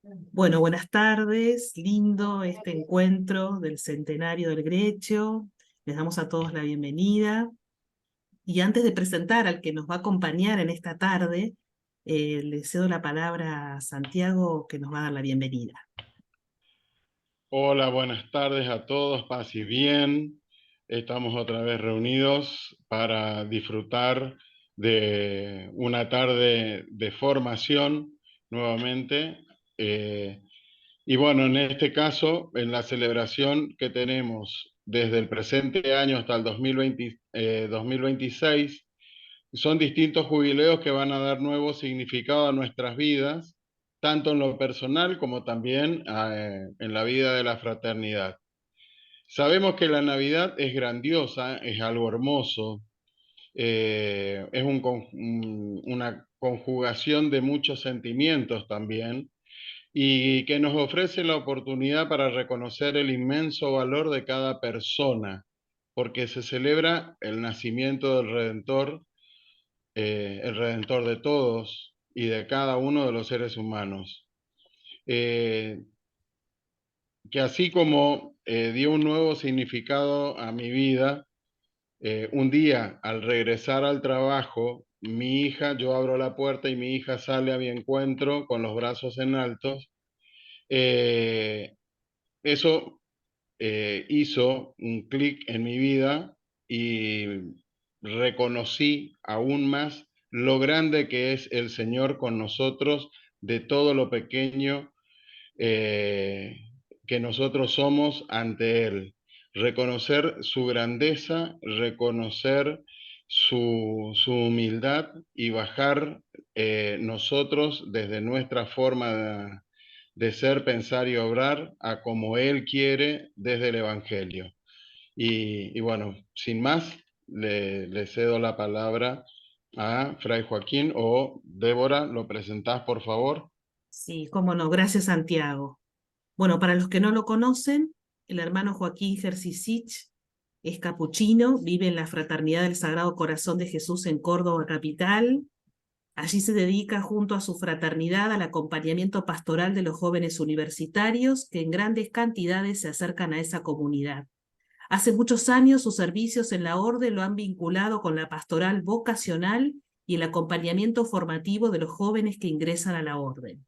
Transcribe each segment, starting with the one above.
Bueno, buenas tardes, lindo este encuentro del centenario del Grecio. Les damos a todos la bienvenida. Y antes de presentar al que nos va a acompañar en esta tarde, le cedo la palabra a Santiago que nos va a dar la bienvenida. Hola, buenas tardes a todos, paz y bien. Estamos otra vez reunidos para disfrutar de una tarde de formación nuevamente. Eh, y bueno, en este caso, en la celebración que tenemos desde el presente año hasta el 2026, son distintos jubileos que van a dar nuevo significado a nuestras vidas, tanto en lo personal como también en la vida de la fraternidad. Sabemos que la Navidad es grandiosa, es algo hermoso, es una conjugación de muchos sentimientos también, y que nos ofrece la oportunidad para reconocer el inmenso valor de cada persona, porque se celebra el nacimiento del Redentor, el Redentor de todos y de cada uno de los seres humanos. Eh, que así como dio un nuevo significado a mi vida, un día al regresar al trabajo, mi hija, yo abro la puerta y mi hija sale a mi encuentro con los brazos en altos. eh, Eso hizo un clic en mi vida y reconocí aún más lo grande que es el Señor con nosotros, de todo lo pequeño eh, que nosotros somos ante Él. Reconocer su grandeza, reconocer su humildad y bajar nosotros desde nuestra forma de ser, pensar y obrar a como Él quiere desde el Evangelio. Y bueno, sin más, le cedo la palabra a Fray Joaquín o Débora, ¿lo presentás por favor? Sí, cómo no, gracias Santiago. Bueno, para los que no lo conocen, el hermano Joaquín Gersisich es capuchino, vive en la Fraternidad del Sagrado Corazón de Jesús en Córdoba capital. Allí se dedica junto a su fraternidad al acompañamiento pastoral de los jóvenes universitarios que en grandes cantidades se acercan a esa comunidad. Hace muchos años sus servicios en la orden lo han vinculado con la pastoral vocacional y el acompañamiento formativo de los jóvenes que ingresan a la orden.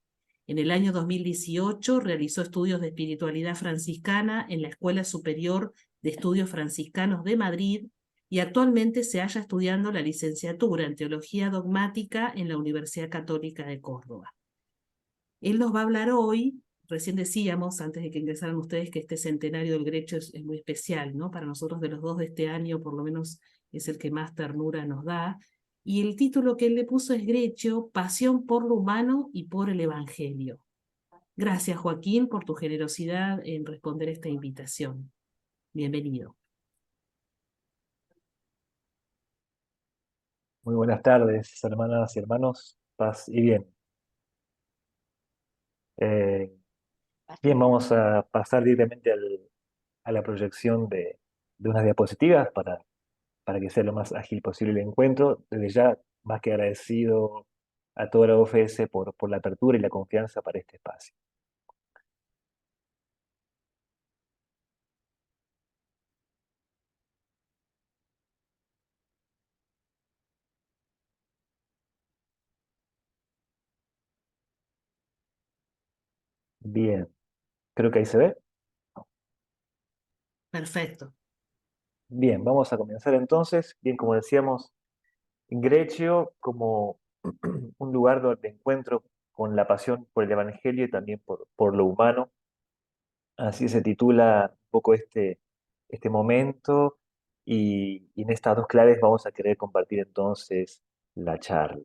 En el año 2018 realizó estudios de espiritualidad franciscana en la Escuela Superior de Estudios Franciscanos de Madrid y actualmente se halla estudiando la licenciatura en Teología Dogmática en la Universidad Católica de Córdoba. Él nos va a hablar hoy, recién decíamos, antes de que ingresaran ustedes, que este centenario del Grecho es muy especial, ¿no? Para nosotros de los dos de este año, por lo menos es el que más ternura nos da. Y el título que él le puso es Grecho, Pasión por lo humano y por el Evangelio. Gracias, Joaquín, por tu generosidad en responder esta invitación. Bienvenido. Muy buenas tardes, hermanas y hermanos, paz y bien. Eh, Bien, vamos a pasar directamente a la proyección de unas diapositivas para que sea lo más ágil posible el encuentro. Desde ya, más que agradecido a toda la UFS por la apertura y la confianza para este espacio. Bien, creo que ahí se ve. Perfecto. Bien, vamos a comenzar entonces. Bien, como decíamos, Grecio como un lugar de encuentro con la pasión por el Evangelio y también por lo humano. Así se titula un poco este momento y en estas dos claves vamos a querer compartir entonces la charla.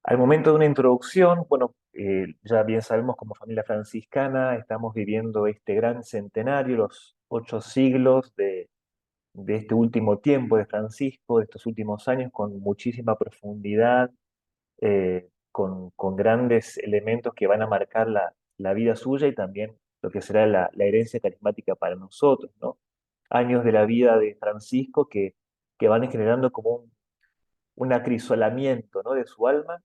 Al momento de una introducción, bueno, ya bien sabemos como familia franciscana estamos viviendo este gran centenario, los 8 siglos de este último tiempo de Francisco, de estos últimos años, con muchísima profundidad, con grandes elementos que van a marcar la vida suya y también lo que será la herencia carismática para nosotros, ¿no? Años de la vida de Francisco que van generando como un acrisolamiento, ¿no? de su alma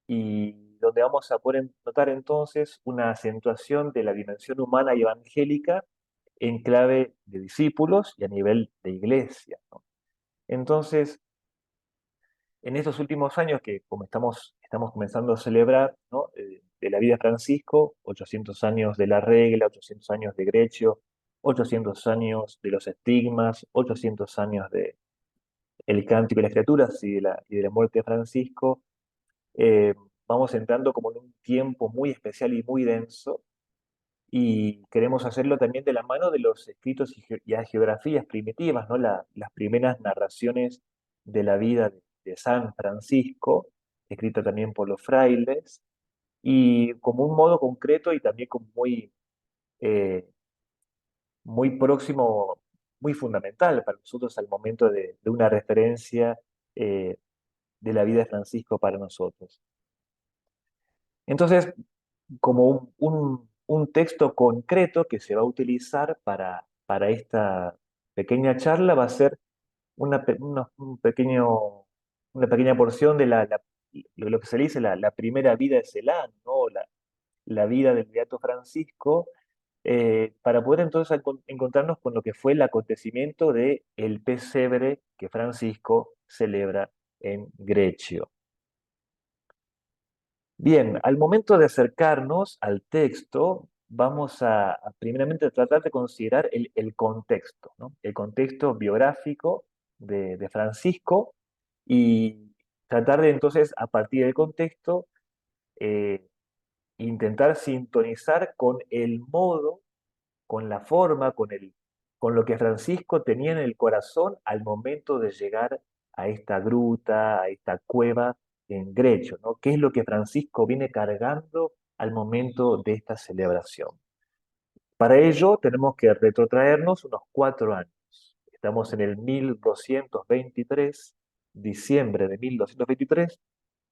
y, donde vamos a poder notar entonces una acentuación de la dimensión humana y evangélica en clave de discípulos y a nivel de iglesia, ¿no? Entonces, en estos últimos años que como estamos comenzando a celebrar, ¿no? De la vida de Francisco, 800 años de la regla, 800 años de Grecio, 800 años de los estigmas, 800 años de el cántico de las criaturas y de la muerte de Francisco, vamos entrando como en un tiempo muy especial y muy denso, y queremos hacerlo también de la mano de los escritos y geografías primitivas, ¿no? Las primeras narraciones de la vida de San Francisco, escrita también por los frailes, y como un modo concreto y también como eh, muy próximo, muy fundamental para nosotros al momento de una referencia eh, de la vida de Francisco para nosotros. Entonces, como un texto concreto que se va a utilizar para esta pequeña charla va a ser una pequeña porción de lo que se le dice la primera vida de Celán, ¿no? La vida del Beato Francisco, para poder entonces encontrarnos con lo que fue el acontecimiento de el pesebre que Francisco celebra en Grecio. Bien, al momento de acercarnos al texto, vamos a primeramente tratar de considerar el contexto, ¿no? El contexto biográfico de Francisco, y tratar de entonces, a partir del contexto, eh, intentar sintonizar con el modo, con la forma, con lo que Francisco tenía en el corazón al momento de llegar a esta gruta, a esta cueva en Grecio, ¿no? ¿Qué es lo que Francisco viene cargando al momento de esta celebración? Para ello tenemos que retrotraernos unos 4 años. Estamos en el 1223, diciembre de 1223.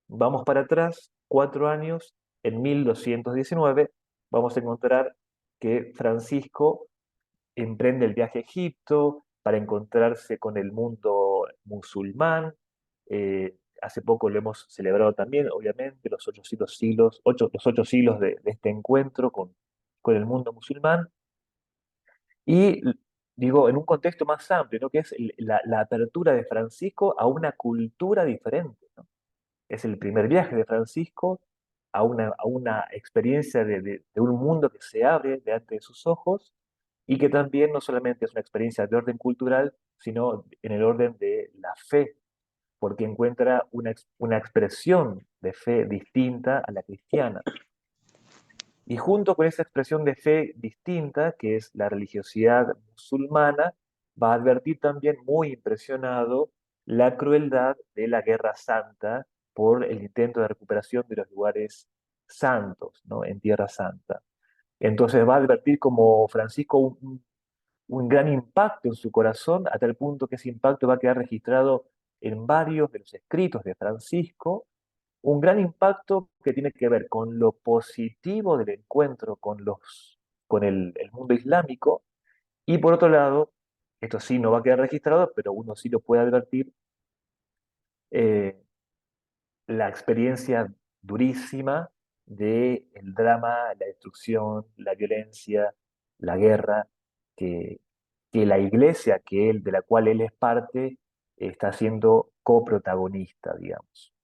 Vamos para atrás 4 años, en 1219 vamos a encontrar que Francisco emprende el viaje a Egipto para encontrarse con el mundo musulmán. Hace poco lo hemos celebrado también, obviamente, los 8 siglos de este encuentro con el mundo musulmán. Y digo, en un contexto más amplio, ¿no? Que es la apertura de Francisco a una cultura diferente, ¿no? Es el primer viaje de Francisco a una experiencia de un mundo que se abre delante de sus ojos, y que también no solamente es una experiencia de orden cultural, sino en el orden de la fe, porque encuentra una expresión de fe distinta a la cristiana. Y junto con esa expresión de fe distinta, que es la religiosidad musulmana, va a advertir también, muy impresionado, la crueldad de la Guerra Santa por el intento de recuperación de los lugares santos, ¿no? En Tierra Santa. Entonces va a advertir como Francisco un gran impacto en su corazón, a tal punto que ese impacto va a quedar registrado en varios de los escritos de Francisco, un gran impacto que tiene que ver con lo positivo del encuentro con el mundo islámico, y por otro lado, esto sí no va a quedar registrado, pero uno sí lo puede advertir, eh, la experiencia durísima del drama, la destrucción, la violencia, la guerra, que, que la iglesia de la cual él es parte está siendo coprotagonista, digamos.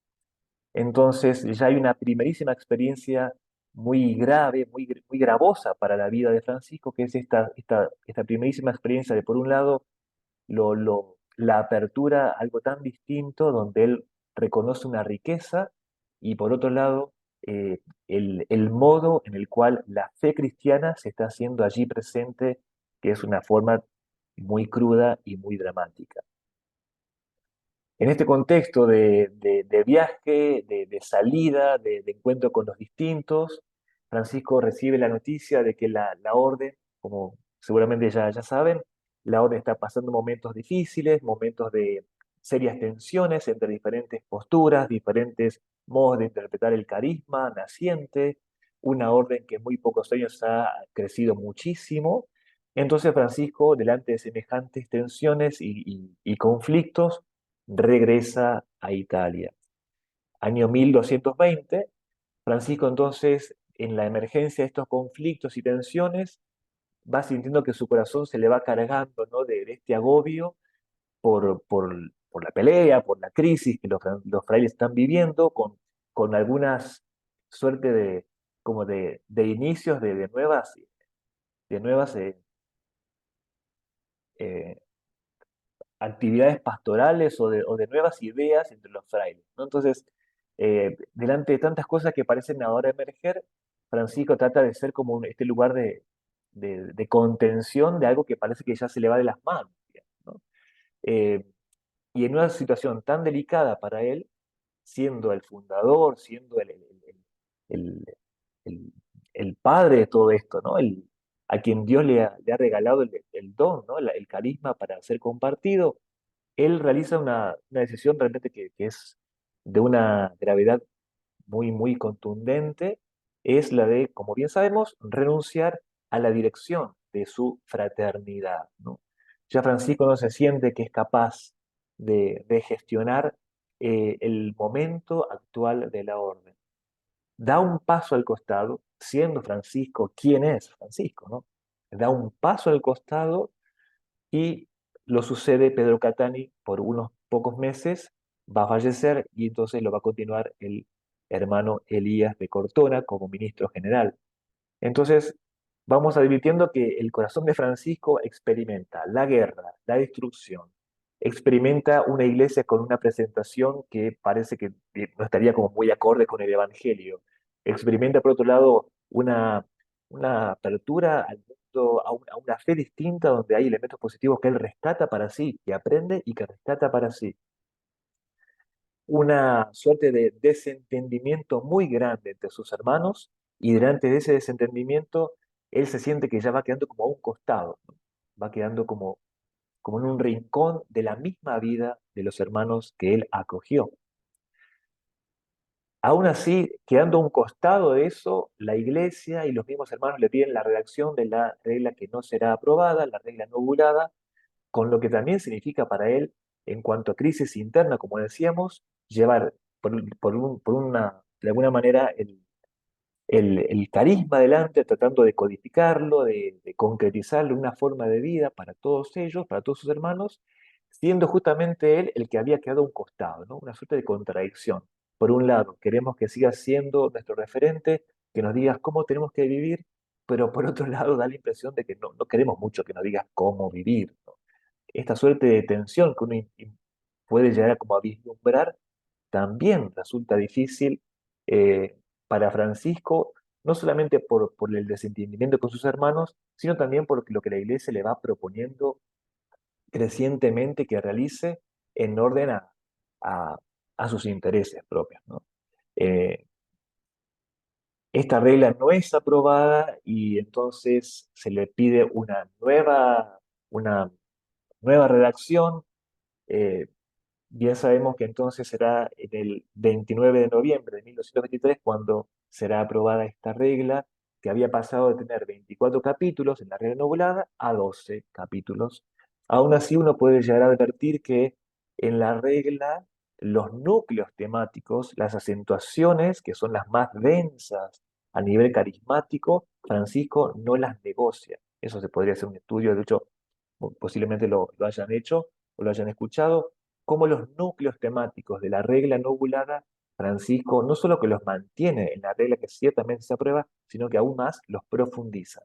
Entonces ya hay una primerísima experiencia muy grave, muy gravosa para la vida de Francisco, que es esta primerísima experiencia de, por un lado, la apertura a algo tan distinto, donde él reconoce una riqueza, y por otro lado, el modo en el cual la fe cristiana se está haciendo allí presente, que es una forma muy cruda y muy dramática. En este contexto de viaje, de salida, de encuentro con los distintos, Francisco recibe la noticia de que la orden, como seguramente ya saben, la orden está pasando momentos difíciles, momentos de serias tensiones entre diferentes posturas, diferentes modos de interpretar el carisma naciente, una orden que en muy pocos años ha crecido muchísimo. Entonces Francisco, delante de semejantes tensiones y conflictos, regresa a Italia. Año 1220, Francisco entonces, en la emergencia de estos conflictos y tensiones, va sintiendo que su corazón se le va cargando, ¿no? de este agobio por la pelea, por la crisis que los frailes están viviendo, con algunas suerte como de inicios de nuevas eh, actividades pastorales o de nuevas ideas entre los frailes, ¿no? Entonces, delante de tantas cosas que parecen ahora emerger, Francisco trata de ser como este lugar de contención de algo que parece que ya se le va de las manos, digamos, ¿no? Eh, y en una situación tan delicada para él, siendo el fundador, siendo el- el- el padre de todo esto, ¿no? A quien Dios le ha regalado el don, ¿no? El carisma para ser compartido, él realiza una decisión realmente que es de una gravedad muy, muy contundente, es la de, como bien sabemos, renunciar a la dirección de su fraternidad, ¿no? Ya Francisco no se siente que es capaz de gestionar el momento actual de la orden. Da un paso al costado, siendo Francisco quien es Francisco, ¿no? Da un paso al costado y lo sucede Pedro Catani por unos pocos meses, va a fallecer y entonces lo va a continuar el hermano Elías de Cortona como ministro general. Entonces, vamos advirtiendo que el corazón de Francisco experimenta la guerra, la destrucción, experimenta una iglesia con una presentación que parece que no estaría como muy acorde con el Evangelio, experimenta por otro lado una apertura al mundo, a una fe distinta donde hay elementos positivos que él rescata para sí, que aprende y que rescata para sí, una suerte de desentendimiento muy grande entre sus hermanos y delante de ese desentendimiento él se siente que ya va quedando como a un costado, ¿no? Va quedando como en un rincón de la misma vida de los hermanos que él acogió. Aún así, quedando a un costado de eso, la iglesia y los mismos hermanos le piden la redacción de la regla que no será aprobada, la regla novulada, con lo que también significa para él, en cuanto a crisis interna, como decíamos, llevar de alguna manera el carisma adelante, tratando de codificarlo, de concretizarlo en una forma de vida para todos ellos, para todos sus hermanos, siendo justamente él el que había quedado a un costado, ¿no? Una suerte de contradicción. Por un lado, queremos que sigas siendo nuestro referente, que nos digas cómo tenemos que vivir, pero por otro lado da la impresión de que no queremos mucho que nos digas cómo vivir, ¿no? Esta suerte de tensión que uno puede llegar como a vislumbrar, también resulta difícil para Francisco, no solamente por el desentendimiento con sus hermanos, sino también por lo que la iglesia le va proponiendo crecientemente que realice en orden a, a sus intereses propios, ¿no? Eh, esta regla no es aprobada y entonces se le pide una nueva redacción. eh, Bien sabemos que entonces será en el 29 de noviembre de 1923 cuando será aprobada esta regla que había pasado de tener 24 capítulos en la regla novulada a 12 capítulos. Aún así uno puede llegar a advertir que en la regla los núcleos temáticos, las acentuaciones que son las más densas a nivel carismático, Francisco no las negocia. Eso se podría hacer un estudio, de hecho posiblemente lo hayan hecho o lo hayan escuchado, cómo los núcleos temáticos de la regla novulada, Francisco no solo que los mantiene en la regla que ciertamente se aprueba, sino que aún más los profundiza.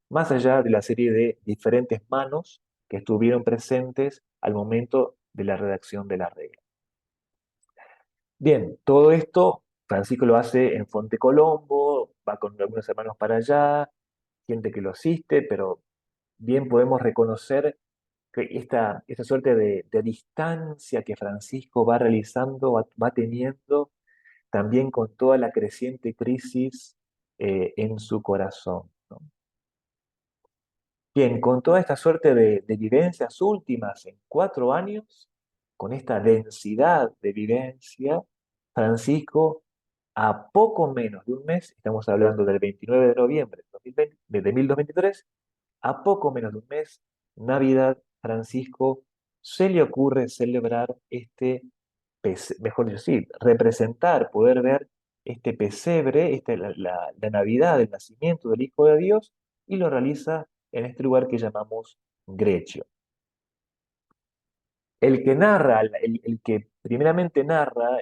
Más allá de la serie de diferentes manos que estuvieron presentes al momento de la redacción de la regla. Bien, todo esto Francisco lo hace en Fonte Colombo, va con algunos hermanos para allá, gente que lo asiste, pero bien podemos reconocer que esta suerte de distancia que Francisco va realizando, va teniendo también con toda la creciente crisis en su corazón, ¿no? Bien, con toda esta suerte de vivencias últimas en 4 años, con esta densidad de vivencia, Francisco, a poco menos de un mes, estamos hablando del 29 de noviembre de 2020 de 1223, a poco menos de un mes, Navidad, Francisco, se le ocurre celebrar mejor dicho, sí, representar, poder ver este pesebre, la Navidad, el nacimiento del Hijo de Dios, y lo realiza en este lugar que llamamos Grecio. El que narra, el que primeramente narra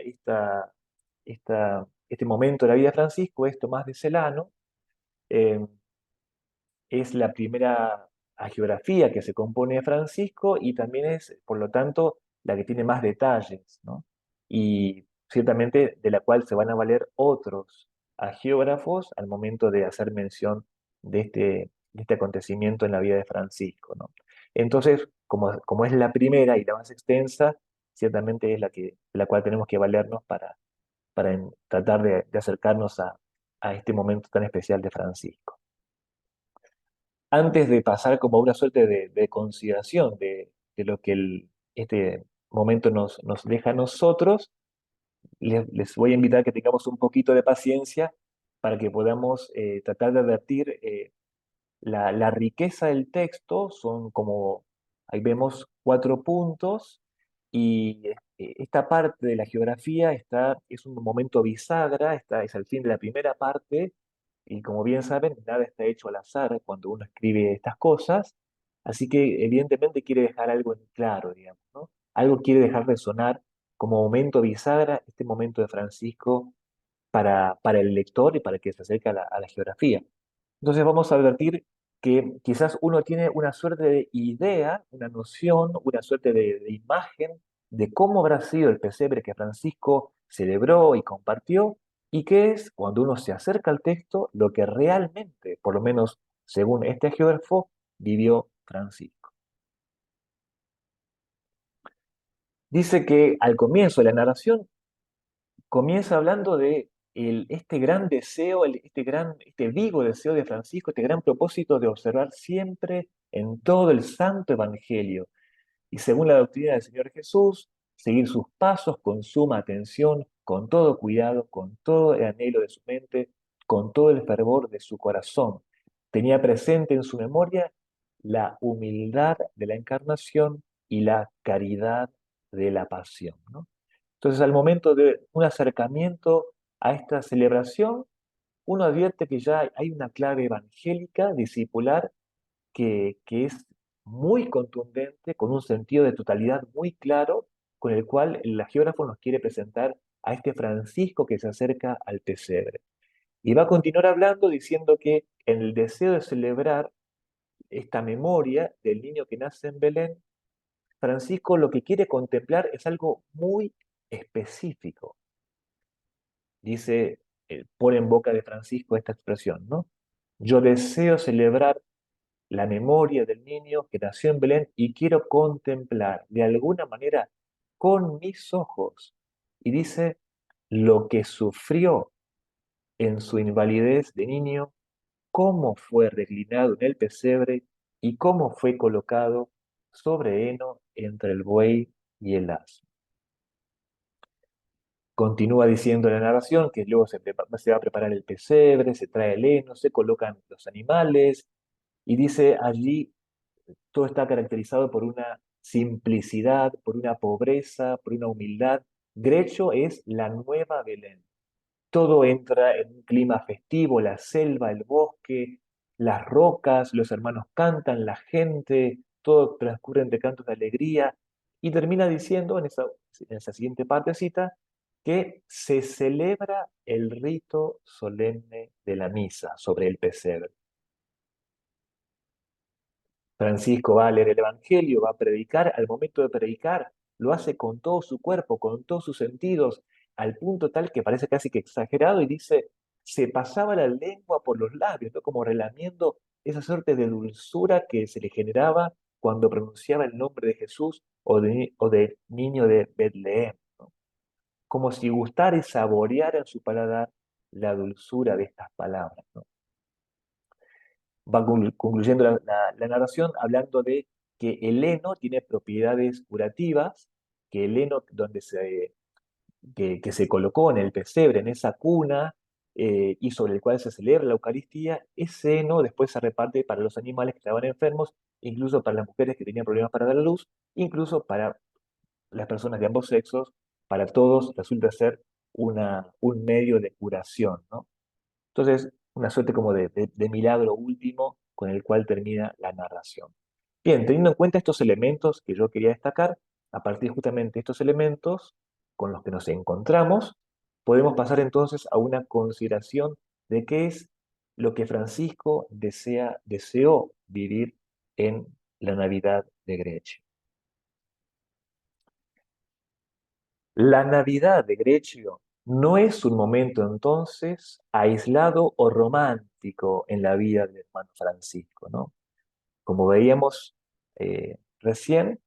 este momento de la vida de Francisco es Tomás de Celano. eh, es la primera hagiografía que se compone de Francisco y también es, por lo tanto, la que tiene más detalles, ¿no? Y ciertamente de la cual se van a valer otros hagiógrafos al momento de hacer mención de este acontecimiento en la vida de Francisco, ¿no? Entonces, como es la primera y la más extensa, ciertamente es de la cual tenemos que valernos para tratar de acercarnos a este momento tan especial de Francisco. Antes de pasar como una suerte de consideración de lo que este momento nos deja a nosotros, les voy a invitar a que tengamos un poquito de paciencia para que podamos tratar de advertir la riqueza del texto. Son como, ahí vemos 4 puntos, y esta parte de la geografía es un momento bisagra, es al fin de la primera parte, y como bien saben, nada está hecho al azar cuando uno escribe estas cosas, así que evidentemente quiere dejar algo en claro, digamos, ¿no? Algo quiere dejar resonar como momento bisagra, este momento de Francisco para el lector y para el que se acerca a la geografía. Entonces vamos a advertir que quizás uno tiene una suerte de idea, una noción, una suerte de imagen de cómo habrá sido el pesebre que Francisco celebró y compartió, y que es, cuando uno se acerca al texto, lo que realmente, por lo menos según este geógrafo, vivió Francisco. Dice que al comienzo de la narración comienza hablando de este gran deseo, este vivo deseo de Francisco, este gran propósito de observar siempre en todo el Santo Evangelio y, según la doctrina del Señor Jesús, seguir sus pasos con suma atención, con todo cuidado, con todo el anhelo de su mente, con todo el fervor de su corazón. Tenía presente en su memoria la humildad de la encarnación y la caridad de la pasión, ¿no? Entonces, al momento de un acercamiento a esta celebración, uno advierte que ya hay una clave evangélica, discipular, que es muy contundente, con un sentido de totalidad muy claro, con el cual el geógrafo nos quiere presentar a este Francisco que se acerca al pesebre. Y va a continuar hablando diciendo que en el deseo de celebrar esta memoria del niño que nace en Belén, Francisco lo que quiere contemplar es algo muy específico. Dice, pone en boca de Francisco esta expresión, ¿no? Yo deseo celebrar la memoria del niño que nació en Belén y quiero contemplar de alguna manera con mis ojos, y dice, lo que sufrió en su invalidez de niño, cómo fue reclinado en el pesebre y cómo fue colocado sobre heno entre el buey y el asno. Continúa diciendo la narración que luego se va a preparar el pesebre, se trae el heno, se colocan los animales, y dice allí todo está caracterizado por una simplicidad, por una pobreza, por una humildad. Grecho es la nueva Belén. Todo entra en un clima festivo, la selva, el bosque, las rocas, los hermanos cantan, la gente, todo transcurre entre cantos de alegría, y termina diciendo en esa siguiente partecita que se celebra el rito solemne de la misa sobre el pesebre. Francisco va a leer el Evangelio, va a predicar. Al momento de predicar, lo hace con todo su cuerpo, con todos sus sentidos, al punto tal que parece casi que exagerado, y dice, se pasaba la lengua por los labios, ¿no? Como relamiendo esa suerte de dulzura que se le generaba cuando pronunciaba el nombre de Jesús o del niño de Betlehem, ¿no? Como si gustara y saboreara en su paladar la dulzura de estas palabras, ¿no? Va concluyendo la narración hablando de que el heno tiene propiedades curativas, que el heno que se colocó en el pesebre, en esa cuna, y sobre el cual se celebra la Eucaristía, ese heno después se reparte para los animales que estaban enfermos, incluso para las mujeres que tenían problemas para dar a luz, incluso para las personas de ambos sexos. Para todos resulta ser un medio de curación, ¿no? Entonces, una suerte como de milagro último con el cual termina la narración. Bien, teniendo en cuenta estos elementos que yo quería destacar, a partir justamente de estos elementos con los que nos encontramos, podemos pasar entonces a una consideración de qué es lo que Francisco deseó vivir en la Navidad de Grecia. La Navidad de Grecio no es un momento entonces aislado o romántico en la vida del hermano Francisco, ¿no? Como veíamos recién,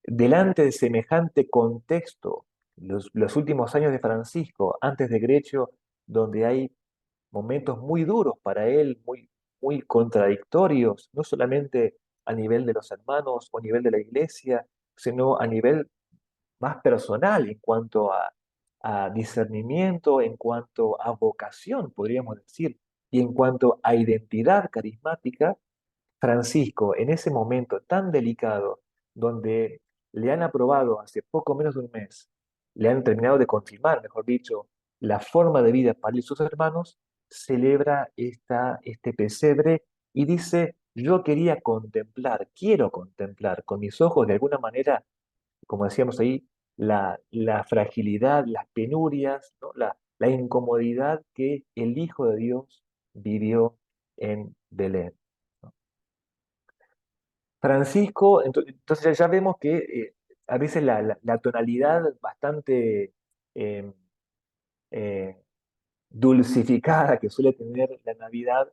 delante de semejante contexto, los últimos años de Francisco, antes de Grecio, donde hay momentos muy duros para él, muy contradictorios, no solamente a nivel de los hermanos o a nivel de la iglesia, sino a nivel más personal en cuanto a discernimiento, en cuanto a vocación, podríamos decir, y en cuanto a identidad carismática. Francisco, en ese momento tan delicado, donde le han aprobado hace poco menos de un mes, le han terminado de confirmar, mejor dicho, la forma de vida para él y sus hermanos, celebra este pesebre y dice, yo quería contemplar, quiero contemplar con mis ojos de alguna manera, como decíamos ahí, la fragilidad, las penurias, ¿no? La incomodidad que el Hijo de Dios vivió en Belén, ¿no? Francisco, entonces ya vemos que a veces la tonalidad bastante eh, eh, dulcificada que suele tener la Navidad,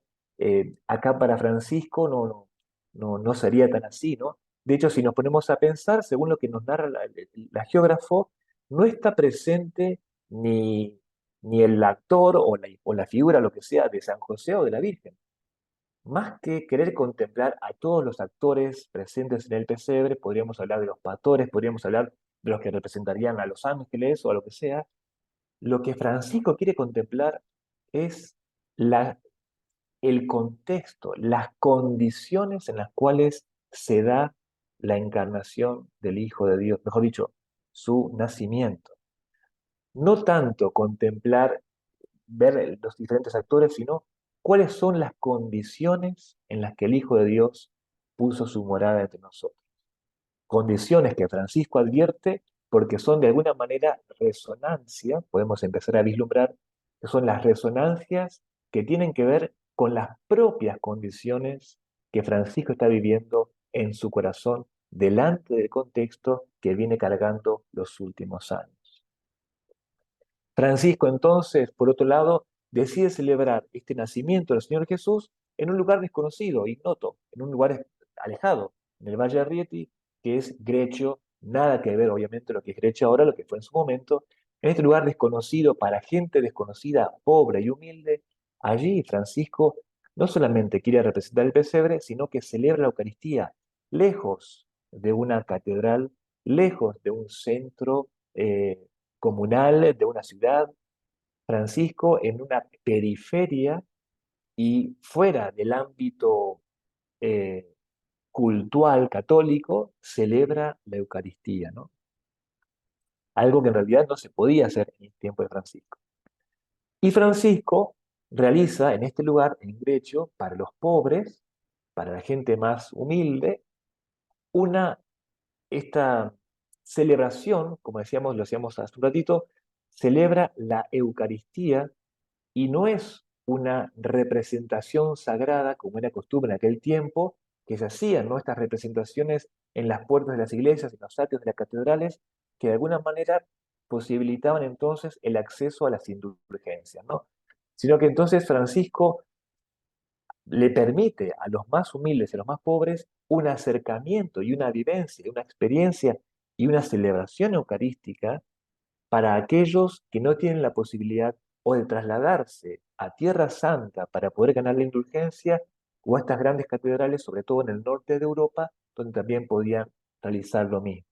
acá para Francisco no sería tan así, ¿no? De hecho, si nos ponemos a pensar, según lo que nos narra la geógrafo, no está presente ni el actor o la figura, lo que sea, de San José o de la Virgen. Más que querer contemplar a todos los actores presentes en el pesebre, podríamos hablar de los pastores, podríamos hablar de los que representarían a los ángeles o a lo que sea. Lo que Francisco quiere contemplar es la, el contexto, las condiciones en las cuales se da la encarnación del Hijo de Dios, mejor dicho, su nacimiento. No tanto contemplar, ver los diferentes actores, sino cuáles son las condiciones en las que el Hijo de Dios puso su morada entre nosotros. Condiciones que Francisco advierte porque son de alguna manera resonancia, podemos empezar a vislumbrar, que son las resonancias que tienen que ver con las propias condiciones que Francisco está viviendo en su corazón delante del contexto que viene cargando los últimos años. Francisco entonces, por otro lado, decide celebrar este nacimiento del Señor Jesús en un lugar desconocido, ignoto, en un lugar alejado, en el Valle de Rieti, que es Grecio, nada que ver obviamente lo que es Grecio ahora, lo que fue en su momento, en este lugar desconocido para gente desconocida, pobre y humilde. Allí Francisco no solamente quiere representar el pesebre, sino que celebra la Eucaristía lejos de una catedral, lejos de un centro comunal de una ciudad. Francisco, en una periferia y fuera del ámbito eh, cultural católico, celebra la Eucaristía, ¿no? Algo que en realidad no se podía hacer en el tiempo de Francisco. Y Francisco realiza en este lugar, en Grecio, para los pobres, para la gente más humilde, esta celebración, como decíamos, lo hacíamos hace un ratito, celebra la Eucaristía y no es una representación sagrada como era costumbre en aquel tiempo, que se hacían, ¿no? Estas representaciones en las puertas de las iglesias, en los atrios de las catedrales, que de alguna manera posibilitaban entonces el acceso a las indulgencias, ¿no? Sino que entonces Francisco le permite a los más humildes y a los más pobres un acercamiento y una vivencia, una experiencia y una celebración eucarística para aquellos que no tienen la posibilidad o de trasladarse a Tierra Santa para poder ganar la indulgencia o a estas grandes catedrales, sobre todo en el norte de Europa, donde también podían realizar lo mismo.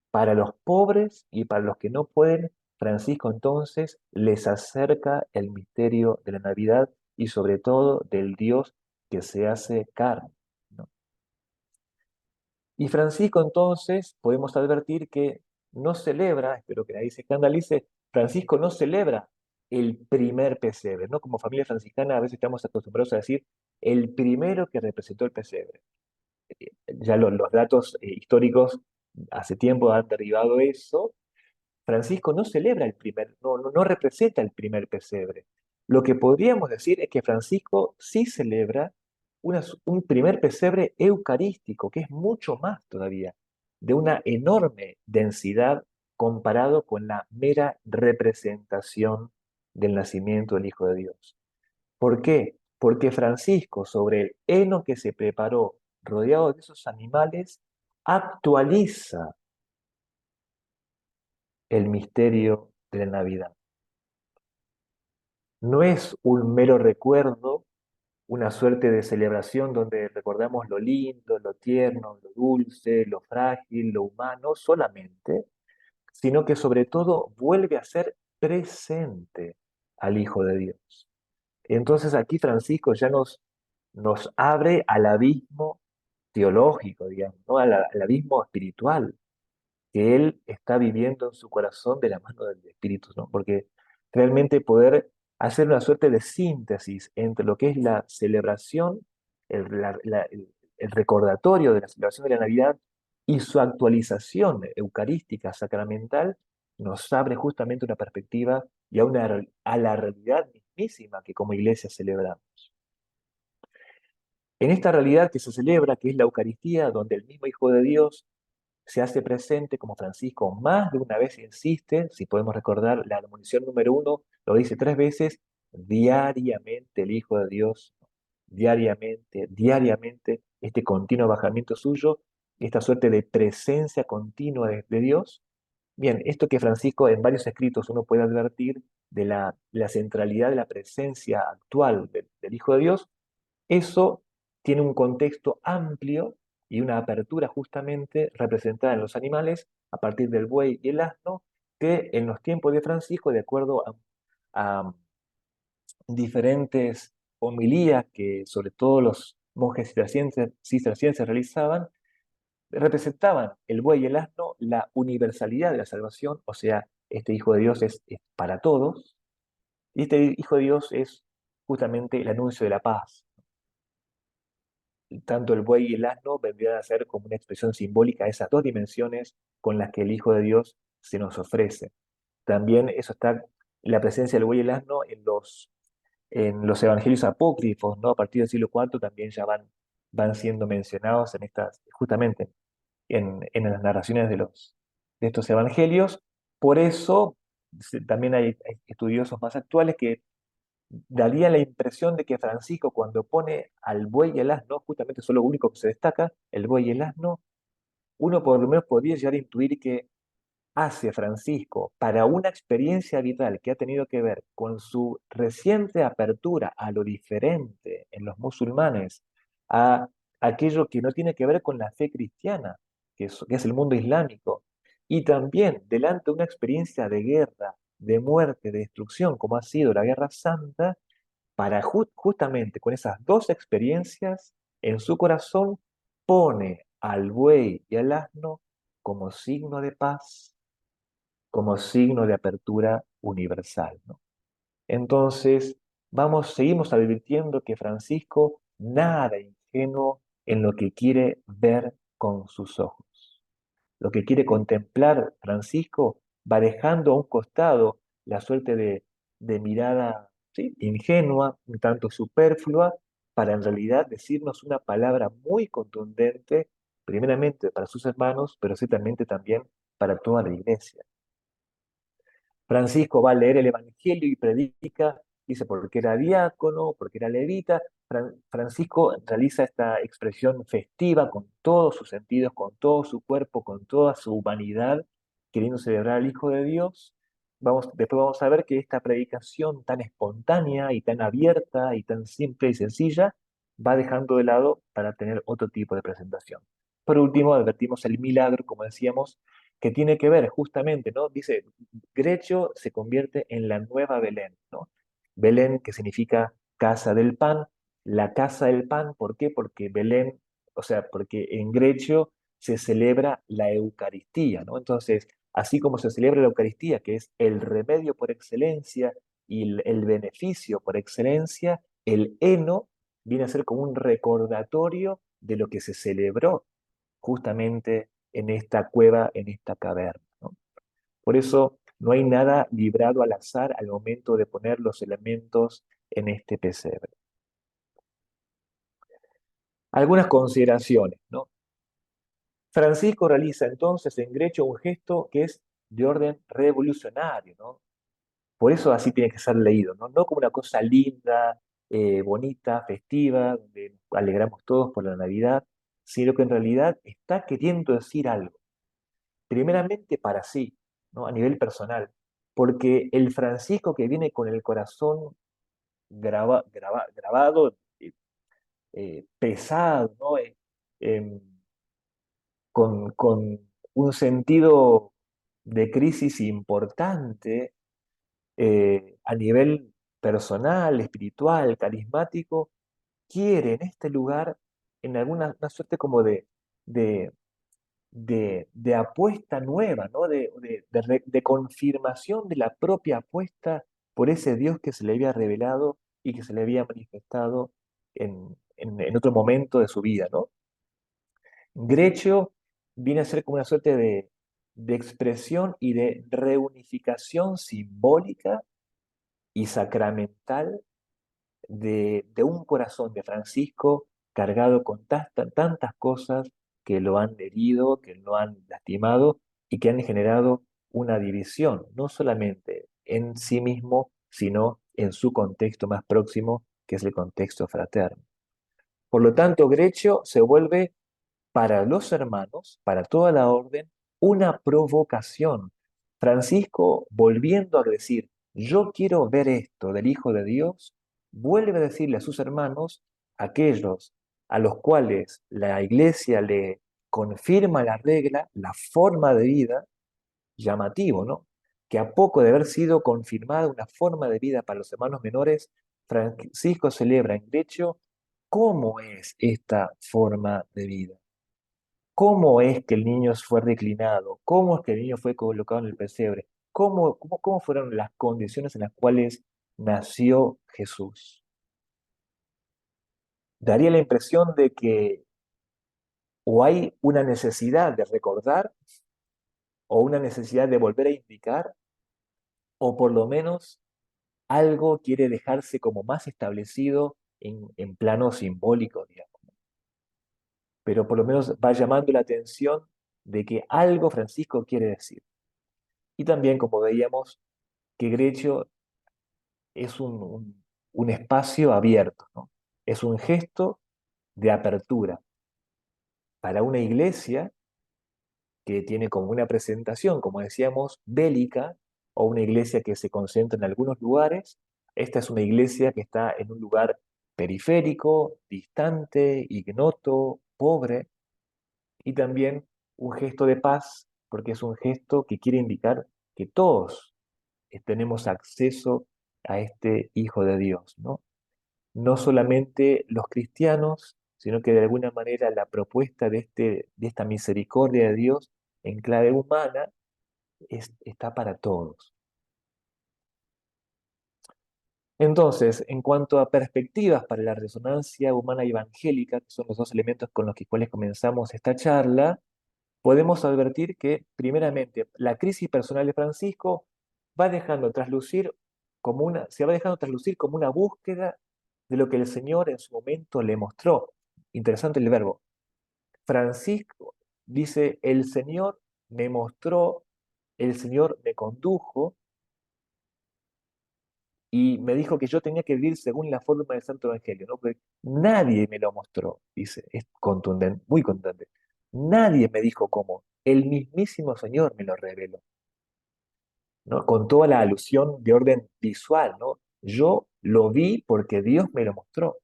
Para los pobres y para los que no pueden, Francisco entonces les acerca el misterio de la Navidad y sobre todo del Dios que se hace carne, ¿no? Y Francisco entonces podemos advertir que no celebra, espero que nadie se escandalice, Francisco no celebra el primer pesebre, ¿no? Como familia franciscana a veces estamos acostumbrados a decir el primero que representó el pesebre. Ya los datos históricos hace tiempo han derribado eso. Francisco no celebra el primer, no representa el primer pesebre. Lo que podríamos decir es que Francisco sí celebra un primer pesebre eucarístico, que es mucho más todavía, de una enorme densidad comparado con la mera representación del nacimiento del Hijo de Dios. ¿Por qué? Porque Francisco, sobre el heno que se preparó rodeado de esos animales, actualiza el misterio de la Navidad. No es un mero recuerdo, una suerte de celebración donde recordamos lo lindo, lo tierno, lo dulce, lo frágil, lo humano solamente, sino que sobre todo vuelve a ser presente al Hijo de Dios. Entonces aquí Francisco ya nos abre al abismo teológico, digamos, ¿no? Al abismo espiritual que él está viviendo en su corazón de la mano del Espíritu, ¿no? Porque realmente poder hacer una suerte de síntesis entre lo que es la celebración, el recordatorio de la celebración de la Navidad y su actualización eucarística, sacramental, nos abre justamente una perspectiva y a la realidad mismísima que como iglesia celebramos. En esta realidad que se celebra, que es la Eucaristía, donde el mismo Hijo de Dios se hace presente, como Francisco más de una vez insiste, si podemos recordar la admonición número 1, lo dice 3 veces, diariamente el Hijo de Dios, diariamente, este continuo bajamiento suyo, esta suerte de presencia continua de Dios. Bien, esto que Francisco en varios escritos uno puede advertir de la centralidad de la presencia actual del Hijo de Dios, eso tiene un contexto amplio y una apertura justamente representada en los animales a partir del buey y el asno, que en los tiempos de Francisco, de acuerdo a diferentes homilías que sobre todo los monjes cistercienses realizaban, representaban el buey y el asno la universalidad de la salvación, o sea, este Hijo de Dios es para todos, y este Hijo de Dios es justamente el anuncio de la paz. Tanto el buey y el asno vendrían a ser como una expresión simbólica de esas dos dimensiones con las que el Hijo de Dios se nos ofrece. También eso está, la presencia del buey y el asno en los evangelios apócrifos, ¿no? A partir del siglo IV también ya van siendo mencionados en estas, justamente en las narraciones de estos evangelios. Por eso también hay estudiosos más actuales que daría la impresión de que Francisco, cuando pone al buey y el asno, justamente eso es lo único que se destaca, el buey y el asno, uno por lo menos podría llegar a intuir que hace Francisco para una experiencia vital que ha tenido que ver con su reciente apertura a lo diferente en los musulmanes, a aquello que no tiene que ver con la fe cristiana, que es el mundo islámico, y también delante de una experiencia de guerra, de muerte, de destrucción, como ha sido la Guerra Santa, para justamente con esas dos experiencias en su corazón pone al buey y al asno como signo de paz, como signo de apertura universal, ¿no? Entonces, seguimos advirtiendo que Francisco nada ingenuo en lo que quiere ver con sus ojos. Lo que quiere contemplar Francisco va dejando a un costado la suerte de mirada, ¿sí?, ingenua, un tanto superflua, para en realidad decirnos una palabra muy contundente, primeramente para sus hermanos, pero ciertamente también para toda la iglesia. Francisco va a leer el Evangelio y predica, dice, porque era diácono, porque era levita. Francisco realiza esta expresión festiva con todos sus sentidos, con todo su cuerpo, con toda su humanidad, queriendo celebrar al Hijo de Dios. Después vamos a ver que esta predicación tan espontánea y tan abierta y tan simple y sencilla va dejando de lado para tener otro tipo de presentación. Por último, advertimos el milagro, como decíamos, que tiene que ver justamente, ¿no? Dice, Grecho se convierte en la nueva Belén, ¿no? Belén, que significa casa del pan, la casa del pan, ¿por qué? Porque Belén, o sea, porque en Grecho se celebra la Eucaristía, ¿no? Entonces, así como se celebra la Eucaristía, que es el remedio por excelencia y el beneficio por excelencia, el heno viene a ser como un recordatorio de lo que se celebró justamente en esta cueva, en esta caverna, ¿no? Por eso no hay nada librado al azar al momento de poner los elementos en este pesebre. Algunas consideraciones, ¿no? Francisco realiza entonces en Grecho un gesto que es de orden revolucionario, ¿no? Por eso así tiene que ser leído, ¿no? No como una cosa linda, bonita, festiva, donde nos alegramos todos por la Navidad, sino que en realidad está queriendo decir algo, primeramente para sí, ¿no? A nivel personal, porque el Francisco que viene con el corazón grabado, pesado, ¿no? Em, con un sentido de crisis importante a nivel personal, espiritual, carismático, quiere en este lugar, en alguna una suerte como de, de apuesta nueva, ¿no? De confirmación de la propia apuesta por ese Dios que se le había revelado y que se le había manifestado en otro momento de su vida, ¿no? Grecio viene a ser como una suerte de expresión y de reunificación simbólica y sacramental de un corazón de Francisco cargado con tantas cosas que lo han herido, que lo han lastimado y que han generado una división, no solamente en sí mismo, sino en su contexto más próximo, que es el contexto fraterno. Por lo tanto, Grecio se vuelve para los hermanos, para toda la orden, una provocación. Francisco, volviendo a decir, yo quiero ver esto del Hijo de Dios, vuelve a decirle a sus hermanos, aquellos a los cuales la Iglesia le confirma la regla, la forma de vida, llamativo, ¿no? Que a poco de haber sido confirmada una forma de vida para los hermanos menores, Francisco celebra en Grecio cómo es esta forma de vida. ¿Cómo es que el niño fue reclinado? ¿Cómo es que el niño fue colocado en el pesebre? ¿Cómo fueron las condiciones en las cuales nació Jesús? Daría la impresión de que o hay una necesidad de recordar o una necesidad de volver a indicar, o por lo menos algo quiere dejarse como más establecido en plano simbólico, digamos. Pero por lo menos va llamando la atención de que algo Francisco quiere decir. Y también, como veíamos, que Grecio es un espacio abierto, ¿no? Es un gesto de apertura para una iglesia que tiene como una presentación, como decíamos, bélica, o una iglesia que se concentra en algunos lugares. Esta es una iglesia que está en un lugar periférico, distante, ignoto, pobre, y también un gesto de paz, porque es un gesto que quiere indicar que todos tenemos acceso a este Hijo de Dios, ¿no? No solamente los cristianos, sino que de alguna manera la propuesta de esta misericordia de Dios en clave humana está para todos. Entonces, en cuanto a perspectivas para la resonancia humana y evangélica, que son los dos elementos con los cuales comenzamos esta charla, podemos advertir que, primeramente, la crisis personal de Francisco va dejando traslucir se va dejando traslucir como una búsqueda de lo que el Señor en su momento le mostró. Interesante el verbo. Francisco dice, el Señor me mostró, el Señor me condujo y me dijo que yo tenía que vivir según la forma del Santo Evangelio, ¿no? Porque nadie me lo mostró, dice, es contundente, muy contundente. Nadie me dijo cómo, el mismísimo Señor me lo reveló, ¿no? Con toda la alusión de orden visual, ¿no? Yo lo vi porque Dios me lo mostró.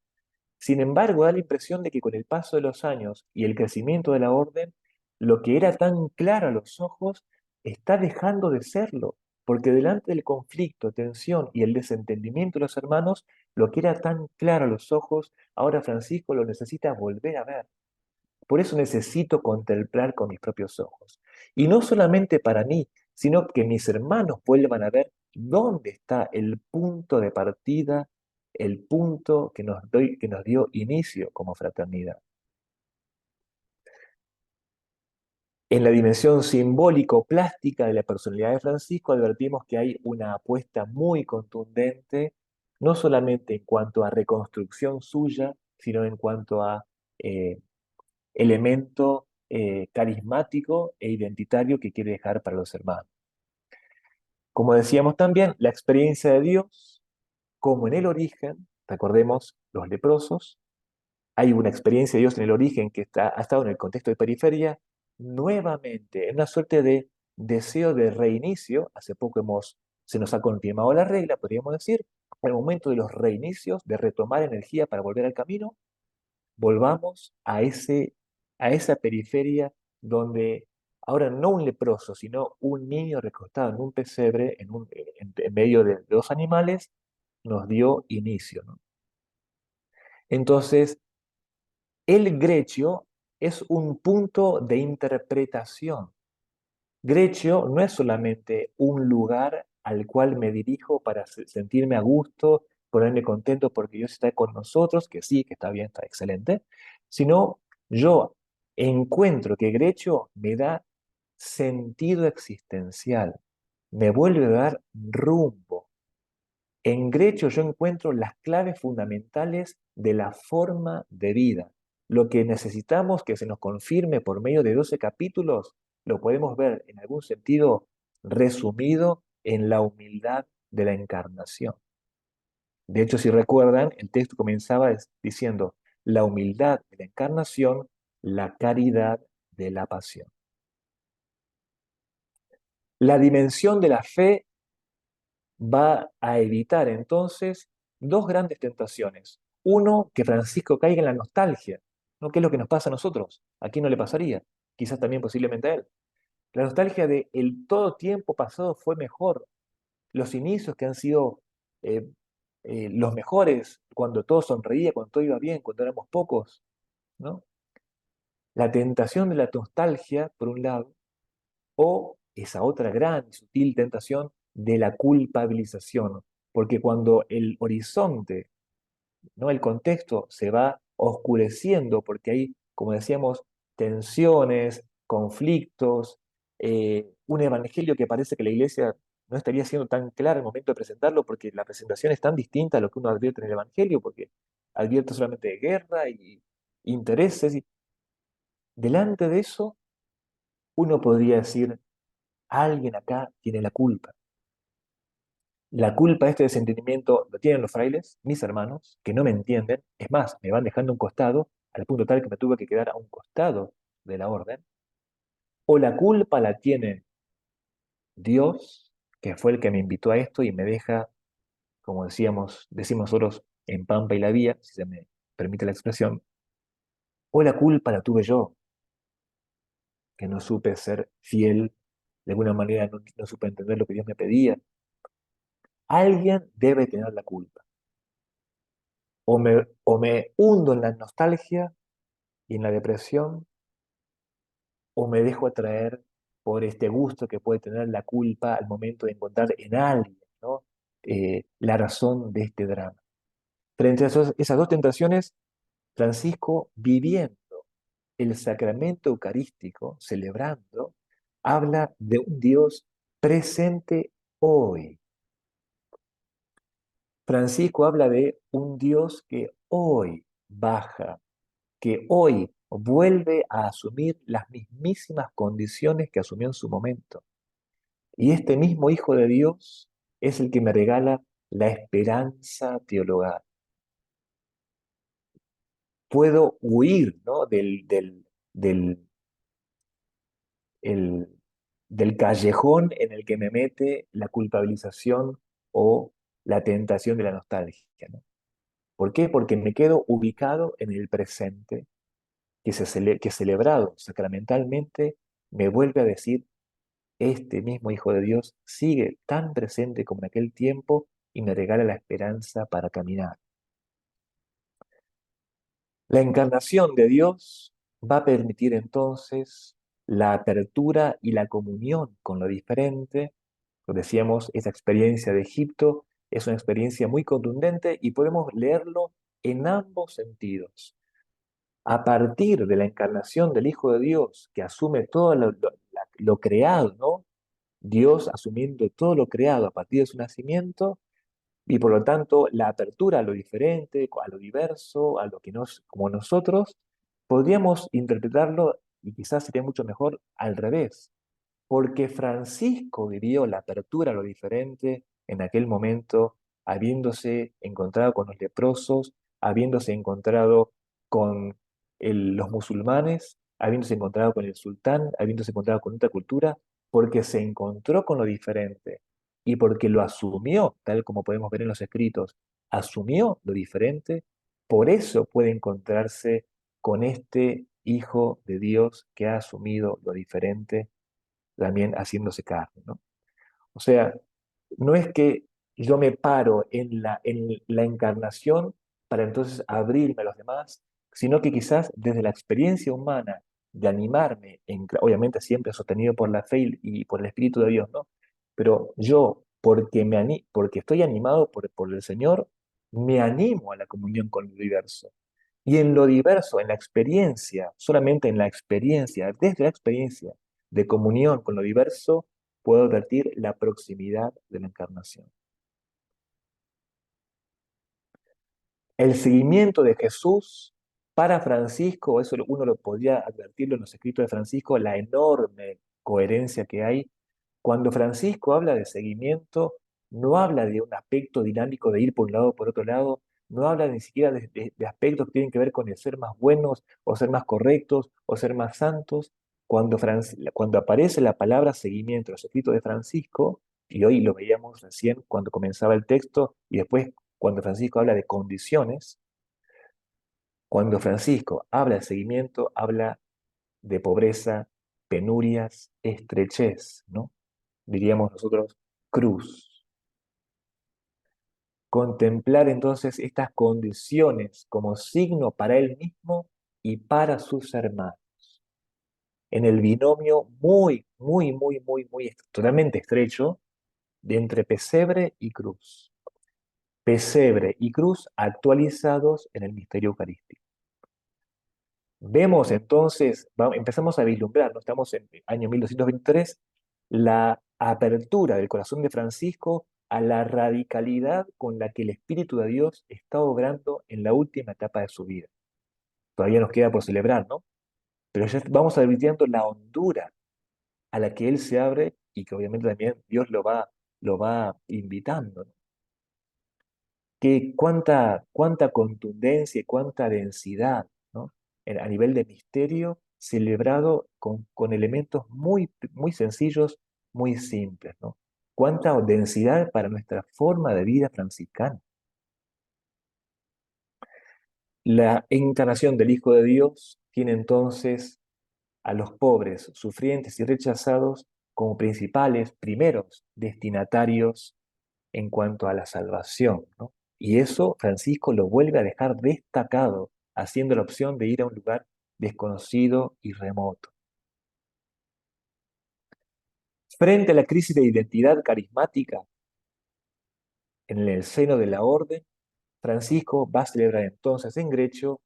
Sin embargo, da la impresión de que con el paso de los años y el crecimiento de la orden, lo que era tan claro a los ojos está dejando de serlo, porque delante del conflicto, tensión y el desentendimiento de los hermanos, lo que era tan claro a los ojos, ahora Francisco lo necesita volver a ver. Por eso necesito contemplar con mis propios ojos. Y no solamente para mí, sino que mis hermanos vuelvan a ver dónde está el punto de partida, el punto que nos dio inicio como fraternidad. En la dimensión simbólico-plástica de la personalidad de Francisco advertimos que hay una apuesta muy contundente, no solamente en cuanto a reconstrucción suya, sino en cuanto a eh, elemento carismático e identitario que quiere dejar para los hermanos. Como decíamos también, la experiencia de Dios, como en el origen, recordemos los leprosos, hay una experiencia de Dios en el origen que ha estado en el contexto de periferia, nuevamente, en una suerte de deseo de reinicio. Hace poco se nos ha confirmado la regla, podríamos decir, el momento de los reinicios, de retomar energía para volver al camino, volvamos a esa periferia donde ahora no un leproso, sino un niño recostado en un pesebre, en medio de dos animales, nos dio inicio, ¿no? Entonces, el Grecio es un punto de interpretación. Grecio no es solamente un lugar al cual me dirijo para sentirme a gusto, ponerme contento porque Dios está con nosotros, que sí, que está bien, está excelente, sino yo encuentro que Grecio me da sentido existencial, me vuelve a dar rumbo. En Grecio yo encuentro las claves fundamentales de la forma de vida. Lo que necesitamos que se nos confirme por medio de 12 capítulos, lo podemos ver en algún sentido resumido en la humildad de la encarnación. De hecho, si recuerdan, el texto comenzaba diciendo, la humildad de la encarnación, la caridad de la pasión. La dimensión de la fe va a evitar entonces dos grandes tentaciones. Uno, que Francisco caiga en la nostalgia, ¿no? ¿Qué es lo que nos pasa a nosotros? ¿A quién no le pasaría? Quizás también posiblemente a él. La nostalgia de el todo tiempo pasado fue mejor, los inicios que han sido eh, los mejores, cuando todo sonreía, cuando todo iba bien, cuando éramos pocos, ¿no? La tentación de la nostalgia, por un lado, o esa otra gran y sutil tentación de la culpabilización, porque cuando el horizonte, ¿no? El contexto se va oscureciendo porque hay, como decíamos, tensiones, conflictos, un evangelio que parece que la iglesia no estaría siendo tan clara al momento de presentarlo porque la presentación es tan distinta a lo que uno advierte en el evangelio, porque advierte solamente de guerra y intereses. Y delante de eso, uno podría decir, alguien acá tiene la culpa. La culpa de este desentendimiento lo tienen los frailes, mis hermanos, que no me entienden. Es más, me van dejando a un costado, al punto tal que me tuve que quedar a un costado de la orden. O la culpa la tiene Dios, que fue el que me invitó a esto y me deja, como decimos nosotros, en Pampa y la Vía, si se me permite la expresión. O la culpa la tuve yo, que no supe ser fiel, de alguna manera no supe entender lo que Dios me pedía. Alguien debe tener la culpa. O me hundo en la nostalgia y en la depresión, o me dejo atraer por este gusto que puede tener la culpa al momento de encontrar en alguien, ¿no? La razón de este drama. Frente a esas dos tentaciones, Francisco, viviendo el sacramento eucarístico, celebrando, habla de un Dios presente hoy. Francisco habla de un Dios que hoy baja, que hoy vuelve a asumir las mismísimas condiciones que asumió en su momento. Y este mismo Hijo de Dios es el que me regala la esperanza teologal. Puedo huir, ¿no? del, el- del callejón en el que me mete la culpabilización o la tentación de la nostalgia, ¿no? ¿Por qué? Porque me quedo ubicado en el presente que celebrado sacramentalmente me vuelve a decir, este mismo Hijo de Dios sigue tan presente como en aquel tiempo y me regala la esperanza para caminar. La encarnación de Dios va a permitir entonces la apertura y la comunión con lo diferente. Lo decíamos, esa experiencia de Egipto es una experiencia muy contundente y podemos leerlo en ambos sentidos. A partir de la encarnación del Hijo de Dios, que asume todo lo creado, ¿no? Dios asumiendo todo lo creado a partir de su nacimiento, y por lo tanto la apertura a lo diferente, a lo diverso, a lo que nos, como nosotros, podríamos interpretarlo, y quizás sería mucho mejor al revés, porque Francisco vivió la apertura a lo diferente en aquel momento, habiéndose encontrado con los leprosos, habiéndose encontrado con los musulmanes, habiéndose encontrado con el sultán, habiéndose encontrado con otra cultura, porque se encontró con lo diferente y porque lo asumió, tal como podemos ver en los escritos, asumió lo diferente, por eso puede encontrarse con este Hijo de Dios que ha asumido lo diferente también haciéndose carne, ¿no? O sea, no es que yo me paro en la encarnación para entonces abrirme a los demás, sino que quizás desde la experiencia humana de animarme, obviamente siempre sostenido por la fe y por el Espíritu de Dios, ¿no? Pero yo, porque estoy animado por el Señor, me animo a la comunión con el universo. Y en lo diverso, en la experiencia, solamente en la experiencia, desde la experiencia de comunión con lo diverso, puedo advertir la proximidad de la encarnación. El seguimiento de Jesús para Francisco, eso uno lo podría advertirlo en los escritos de Francisco, la enorme coherencia que hay. Cuando Francisco habla de seguimiento, no habla de un aspecto dinámico de ir por un lado o por otro lado, no habla ni siquiera de aspectos que tienen que ver con el ser más buenos o ser más correctos o ser más santos. Cuando aparece la palabra seguimiento en los escritos de Francisco, y hoy lo veíamos recién cuando comenzaba el texto, y después cuando Francisco habla de condiciones, cuando Francisco habla de seguimiento, habla de pobreza, penurias, estrechez, ¿no? Diríamos nosotros, cruz. Contemplar entonces estas condiciones como signo para él mismo y para sus hermanos, en el binomio totalmente estrecho de entre pesebre y cruz. Pesebre y cruz actualizados en el misterio eucarístico. Vemos entonces, empezamos a vislumbrar, ¿no? Estamos en el año 1223, la apertura del corazón de Francisco a la radicalidad con la que el Espíritu de Dios está obrando en la última etapa de su vida. Todavía nos queda por celebrar, ¿no? Pero ya vamos advirtiendo la hondura a la que Él se abre y que obviamente también Dios lo va invitando, ¿no? Cuánta contundencia y cuánta densidad, ¿no? A nivel de misterio celebrado con elementos muy sencillos, muy simples, ¿no? Cuánta densidad para nuestra forma de vida franciscana. La encarnación del Hijo de Dios tiene entonces a los pobres, sufrientes y rechazados como principales, primeros destinatarios en cuanto a la salvación, ¿no? Y eso Francisco lo vuelve a dejar destacado, haciendo la opción de ir a un lugar desconocido y remoto. Frente a la crisis de identidad carismática en el seno de la orden, Francisco va a celebrar entonces en Grecho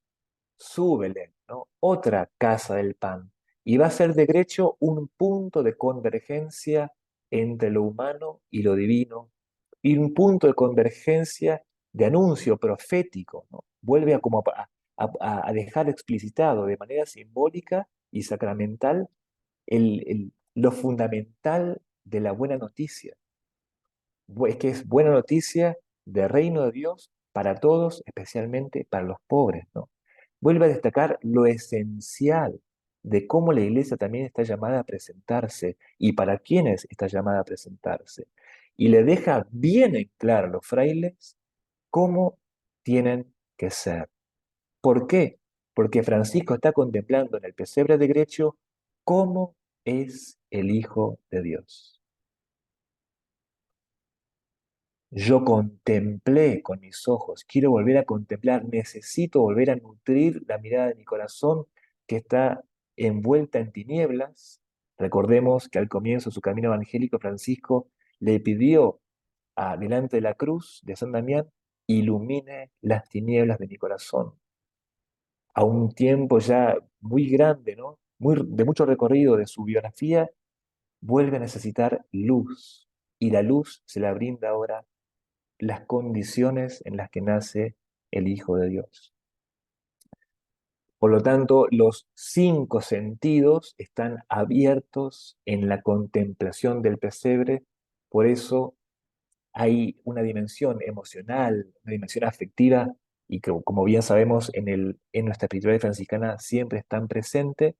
su Belén, ¿no? Otra casa del pan. Y va a ser de Grecho un punto de convergencia entre lo humano y lo divino, y un punto de convergencia de anuncio profético, ¿no? Vuelve a dejar explicitado de manera simbólica y sacramental lo fundamental de la buena noticia. Es que es buena noticia de reino de Dios para todos, especialmente para los pobres, ¿no? Vuelve a destacar lo esencial de cómo la iglesia también está llamada a presentarse y para quiénes está llamada a presentarse. Y le deja bien en claro a los frailes cómo tienen que ser. ¿Por qué? Porque Francisco está contemplando en el pesebre de Grecho cómo es el Hijo de Dios. Yo contemplé con mis ojos, quiero volver a contemplar, necesito volver a nutrir la mirada de mi corazón que está envuelta en tinieblas. Recordemos que al comienzo de su camino evangélico, Francisco le pidió delante de la cruz de San Damián, ilumine las tinieblas de mi corazón. A un tiempo ya muy grande, ¿no? De mucho recorrido de su biografía, vuelve a necesitar luz. Y la luz se la brinda ahora las condiciones en las que nace el Hijo de Dios. Por lo tanto, los 5 sentidos están abiertos en la contemplación del pesebre. Por eso hay una dimensión emocional, una dimensión afectiva, y que, como bien sabemos, en nuestra espiritualidad franciscana siempre están presentes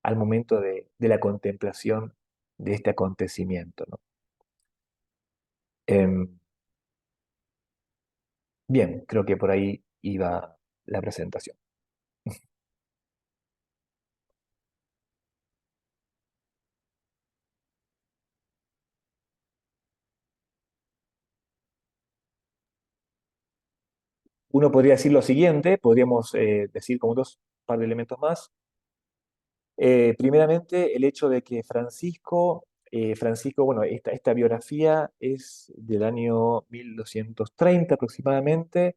al momento de la contemplación de este acontecimiento, ¿no? Em, Bien, creo que por ahí iba la presentación. Uno podría decir lo siguiente, podríamos decir como dos par de elementos más. Primeramente, el hecho de que Francisco, bueno, esta biografía es del año 1230 aproximadamente,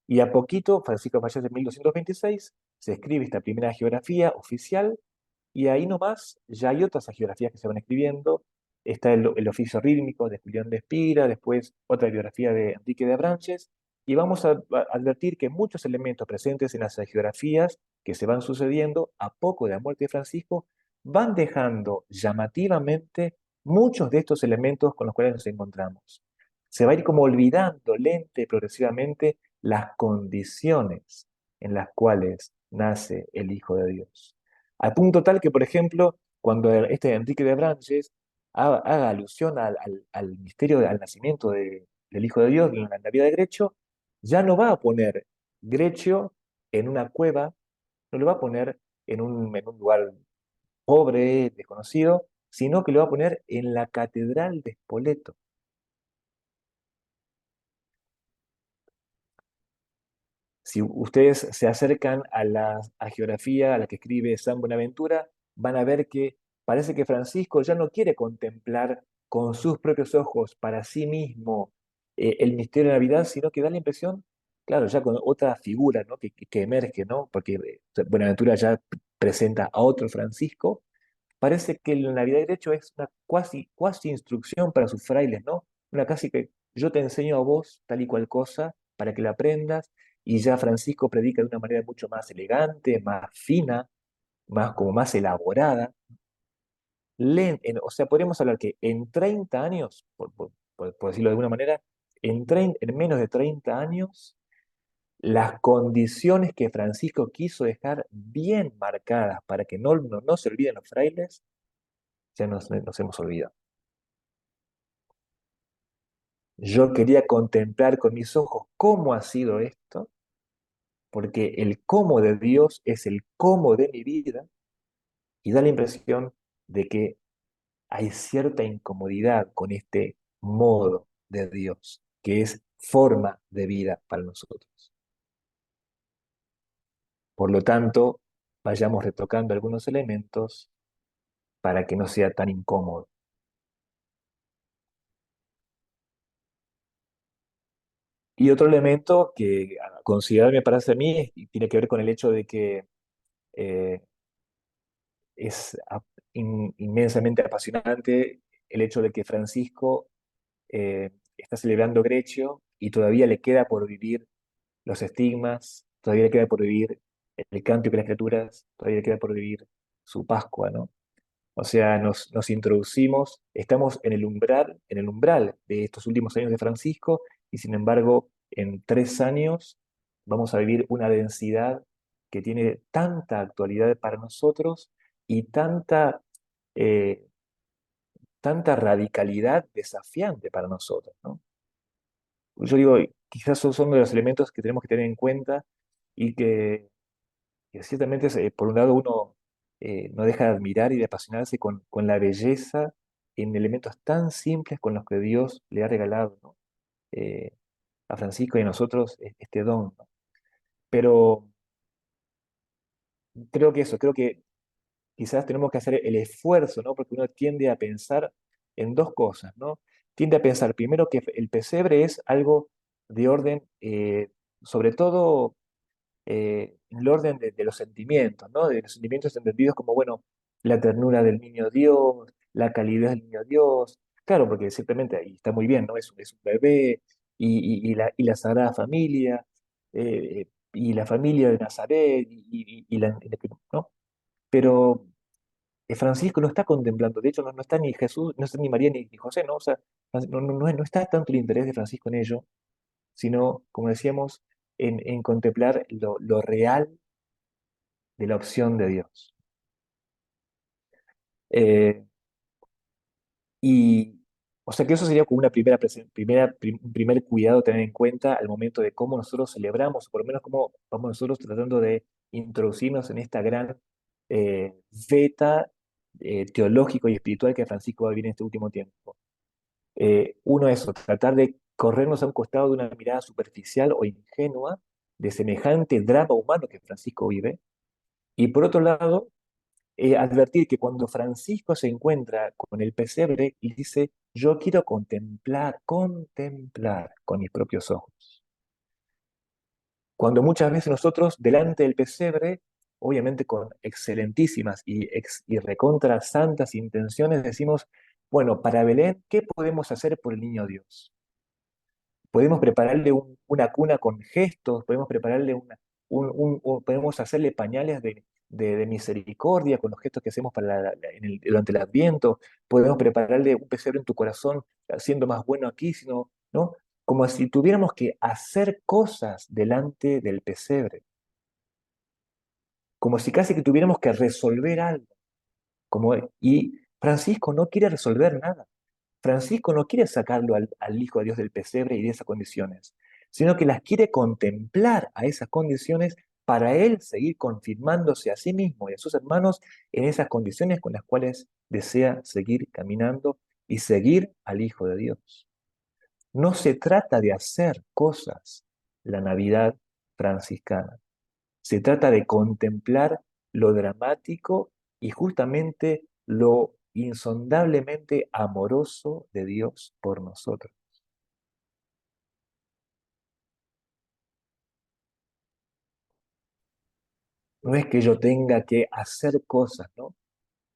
y a poquito, Francisco fallece en 1226, se escribe esta primera geografía oficial, y ahí nomás ya hay otras geografías que se van escribiendo. Está el oficio rítmico de Julián de Espira, después otra biografía de Enrique de Abranches, y vamos a advertir que muchos elementos presentes en las geografías que se van sucediendo a poco de la muerte de Francisco van dejando llamativamente muchos de estos elementos con los cuales nos encontramos. Se va a ir como olvidando lenta y progresivamente las condiciones en las cuales nace el Hijo de Dios. Al punto tal que, por ejemplo, cuando este Enrique de Branches haga alusión al misterio, al nacimiento del Hijo de Dios en la vida de Grecho, ya no va a poner Grecho en una cueva, no lo va a poner en un lugar pobre, desconocido, sino que lo va a poner en la catedral de Spoleto. Si ustedes se acercan a la geografía a la que escribe San Buenaventura, van a ver que parece que Francisco ya no quiere contemplar con sus propios ojos para sí mismo el misterio de Navidad, sino que da la impresión, claro, ya con otra figura, ¿no? que emerge, ¿no? Porque Buenaventura ya presenta a otro Francisco. Parece que la Navidad, de hecho, es una cuasi instrucción para sus frailes, ¿no? Una casi que yo te enseño a vos tal y cual cosa para que la aprendas, y ya Francisco predica de una manera mucho más elegante, más fina, como más elaborada. O sea, podríamos hablar que en 30 años, por decirlo de alguna manera, en menos de 30 años, las condiciones que Francisco quiso dejar bien marcadas para que no se olviden los frailes, ya nos hemos olvidado. Yo quería contemplar con mis ojos cómo ha sido esto, porque el cómo de Dios es el cómo de mi vida, y da la impresión de que hay cierta incomodidad con este modo de Dios, que es forma de vida para nosotros. Por lo tanto, vayamos retocando algunos elementos para que no sea tan incómodo. Y otro elemento que a considerar me parece a mí tiene que ver con el hecho de que eh, es inmensamente apasionante el hecho de que Francisco está celebrando Grecio y todavía le queda por vivir los estigmas, todavía le queda por vivir el cántico de las criaturas, todavía le queda por vivir su Pascua, ¿no? O sea, nos introducimos, estamos en el umbral de estos últimos años de Francisco, y sin embargo, en 3 años vamos a vivir una densidad que tiene tanta actualidad para nosotros y eh, tanta radicalidad desafiante para nosotros, ¿no? Yo digo, quizás esos son de los elementos que tenemos que tener en cuenta, y que ciertamente, por un lado, uno no deja de admirar y de apasionarse con la belleza en elementos tan simples con los que Dios le ha regalado, ¿no? Eh, a Francisco y a nosotros este don, ¿no? Pero creo que quizás tenemos que hacer el esfuerzo, ¿no? Porque uno tiende a pensar en dos cosas, ¿no? Tiende a pensar primero que el pesebre es algo de orden, sobre todo en el orden de los sentimientos, ¿no? De los sentimientos entendidos como, bueno, la ternura del niño Dios, la calidez del niño Dios. Claro, porque ciertamente ahí está muy bien, ¿no? Es un bebé y la Sagrada Familia, y la familia de Nazaret, ¿no? Pero Francisco no está contemplando, de hecho no está ni Jesús, no está ni María ni José, ¿no? O sea, no está tanto el interés de Francisco en ello, sino, como decíamos, en contemplar lo real de la opción de Dios. Eh, y, o sea que eso sería como una un primer cuidado a tener en cuenta al momento de cómo nosotros celebramos, o por lo menos cómo vamos nosotros tratando de introducirnos en esta gran veta teológico y espiritual que Francisco va a vivir en este último tiempo. Uno es tratar de corrernos a un costado de una mirada superficial o ingenua de semejante drama humano que Francisco vive. Y por otro lado, advertir que cuando Francisco se encuentra con el pesebre y dice, yo quiero contemplar con mis propios ojos. Cuando muchas veces nosotros, delante del pesebre, obviamente con excelentísimas y recontra santas intenciones, decimos, bueno, para Belén, ¿qué podemos hacer por el niño Dios? Podemos prepararle una cuna con gestos, podemos prepararle podemos hacerle pañales de misericordia con los gestos que hacemos durante el Adviento, podemos prepararle un pesebre en tu corazón, siendo más bueno aquí, sino, ¿no? Como si tuviéramos que hacer cosas delante del pesebre, como si casi que tuviéramos que resolver algo. Y Francisco no quiere resolver nada. Francisco no quiere sacarlo al Hijo de Dios del pesebre y de esas condiciones, sino que las quiere contemplar a esas condiciones para él seguir confirmándose a sí mismo y a sus hermanos en esas condiciones con las cuales desea seguir caminando y seguir al Hijo de Dios. No se trata de hacer cosas la Navidad franciscana. Se trata de contemplar lo dramático y justamente lo insondablemente amoroso de Dios por nosotros. No es que yo tenga que hacer cosas, ¿no?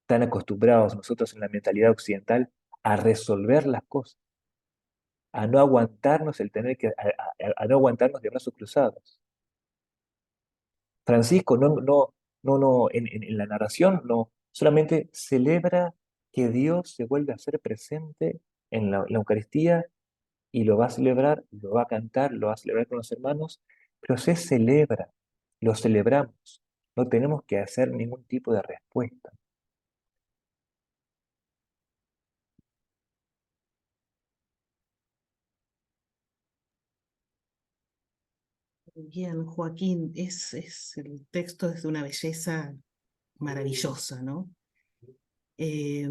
Tan acostumbrados nosotros en la mentalidad occidental a resolver las cosas, a no aguantarnos el tener que, a no aguantarnos de brazos cruzados. Francisco en la narración no solamente celebra que Dios se vuelve a hacer presente en la Eucaristía y lo va a celebrar, lo va a cantar, lo va a celebrar con los hermanos, pero se celebra, lo celebramos, no tenemos que hacer ningún tipo de respuesta. Bien, Joaquín, el texto es de una belleza maravillosa, ¿no? Eh,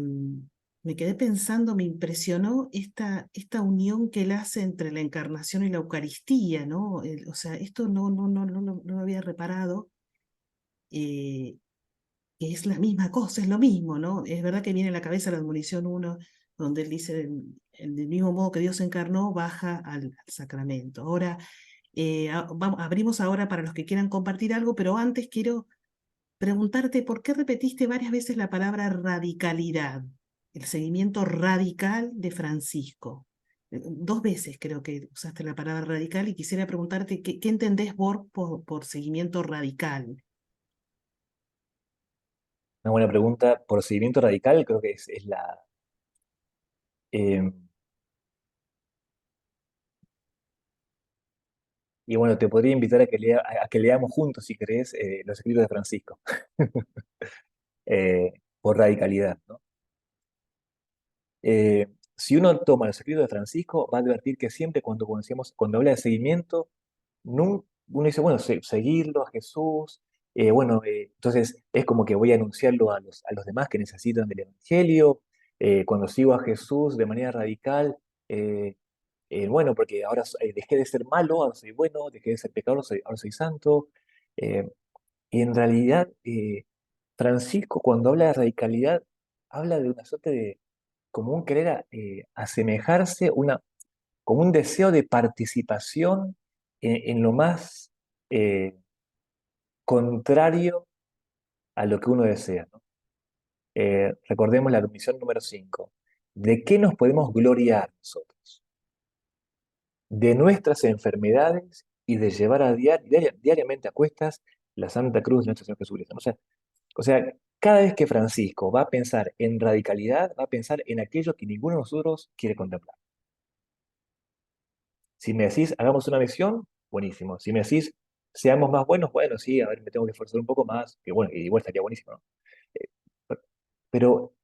Me quedé pensando, me impresionó esta unión que él hace entre la encarnación y la Eucaristía, ¿no? O sea, esto no lo había reparado, que es la misma cosa, es lo mismo, ¿no? Es verdad que viene a la cabeza la admonición 1, donde él dice, del mismo modo que Dios se encarnó, baja al sacramento. Ahora, abrimos ahora para los que quieran compartir algo, pero antes quiero preguntarte por qué repetiste varias veces la palabra radicalidad, el seguimiento radical de Francisco. Dos veces creo que usaste la palabra radical y quisiera preguntarte qué entendés vos por seguimiento radical. Una buena pregunta. Procedimiento radical creo que es la... eh, y bueno, te podría invitar a que leamos juntos, si querés, los escritos de Francisco, por radicalidad, ¿no? Si uno toma los escritos de Francisco, va a advertir que siempre cuando habla de seguimiento, uno dice, bueno, seguirlo a Jesús, entonces es como que voy a anunciarlo a los demás que necesitan del Evangelio, cuando sigo a Jesús de manera radical, eh, bueno, porque ahora dejé de ser malo, ahora soy bueno, dejé de ser pecador, ahora soy santo, y en realidad Francisco, cuando habla de radicalidad, habla de una suerte de, como un querer asemejarse, como un deseo de participación en lo más contrario a lo que uno desea, ¿no? Recordemos la misión número 5. ¿De qué nos podemos gloriar nosotros? De nuestras enfermedades y de llevar diariamente a cuestas la Santa Cruz de nuestro Señor Jesucristo. O sea, cada vez que Francisco va a pensar en radicalidad, va a pensar en aquello que ninguno de nosotros quiere contemplar. Si me decís, hagamos una misión, buenísimo. Si me decís, seamos más buenos, bueno, sí, a ver, me tengo que esforzar un poco más, que bueno, igual estaría buenísimo, ¿no? Eh, pero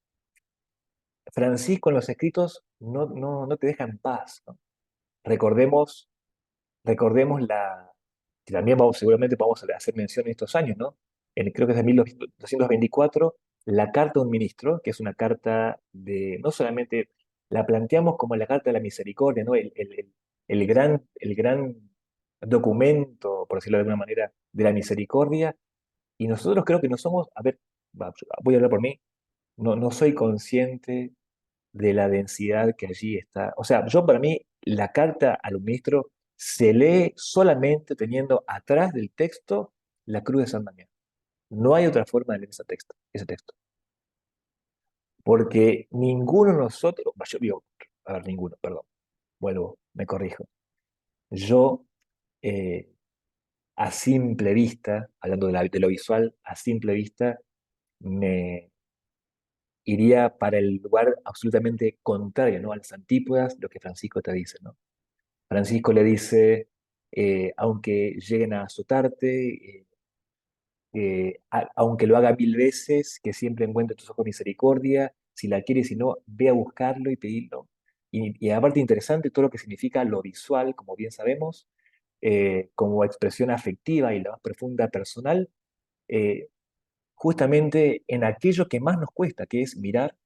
Francisco en los escritos no te deja en paz, ¿no? Recordemos, recordemos que también seguramente vamos a hacer mención en estos años, ¿no? Creo que es de 1224, la carta de un ministro, que es una carta no solamente la planteamos como la carta de la misericordia, ¿no? El gran documento, por decirlo de alguna manera, de la misericordia, y nosotros creo que no somos, a ver, voy a hablar por mí, no soy consciente de la densidad que allí está. O sea, para mí, la carta al ministro se lee solamente teniendo atrás del texto la cruz de San Damián. No hay otra forma de leer ese texto. Porque ninguno de nosotros, yo digo, a ver, ninguno, perdón, vuelvo, me corrijo. Yo, eh, a simple vista, hablando de lo visual, a simple vista, me iría para el lugar absolutamente contrario, ¿no? A las antípodas, lo que Francisco te dice, ¿no? Francisco le dice, aunque lleguen a azotarte, aunque lo haga 1000 veces, que siempre encuentre tus ojos misericordia, si la quieres, si no, ve a buscarlo y pedirlo. Y aparte interesante todo lo que significa lo visual, como bien sabemos, como expresión afectiva y la más profunda personal, eh, justamente en aquello que más nos cuesta, que es mirar,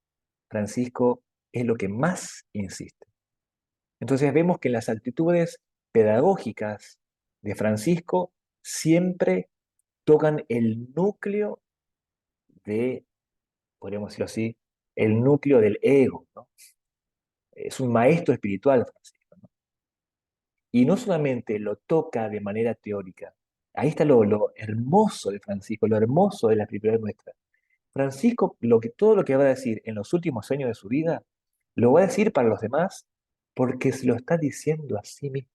Francisco es lo que más insiste. Entonces vemos que las actitudes pedagógicas de Francisco siempre tocan el núcleo podríamos decirlo así, el núcleo del ego, ¿no? Es un maestro espiritual, Francisco, ¿no? Y no solamente lo toca de manera teórica, ahí está lo hermoso de Francisco, lo hermoso de la espiritualidad nuestra. Francisco, todo lo que va a decir en los últimos años de su vida, lo va a decir para los demás porque se lo está diciendo a sí mismo.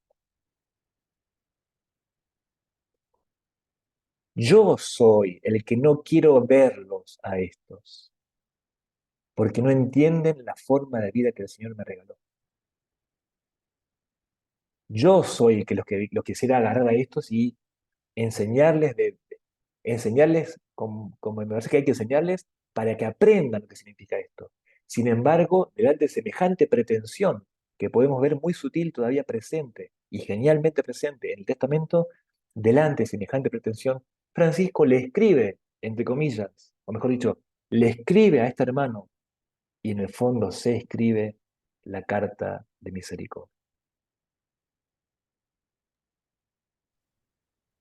Yo soy el que no quiero verlos a estos, porque no entienden la forma de vida que el Señor me regaló. Yo soy el que los quisiera agarrar a estos y enseñarles, enseñarles como me parece que hay que enseñarles para que aprendan lo que significa esto. Sin embargo, delante de semejante pretensión, que podemos ver muy sutil todavía presente y genialmente presente en el Testamento, delante de semejante pretensión, Francisco le escribe, entre comillas, o mejor dicho, le escribe a este hermano y en el fondo se escribe la carta de misericordia.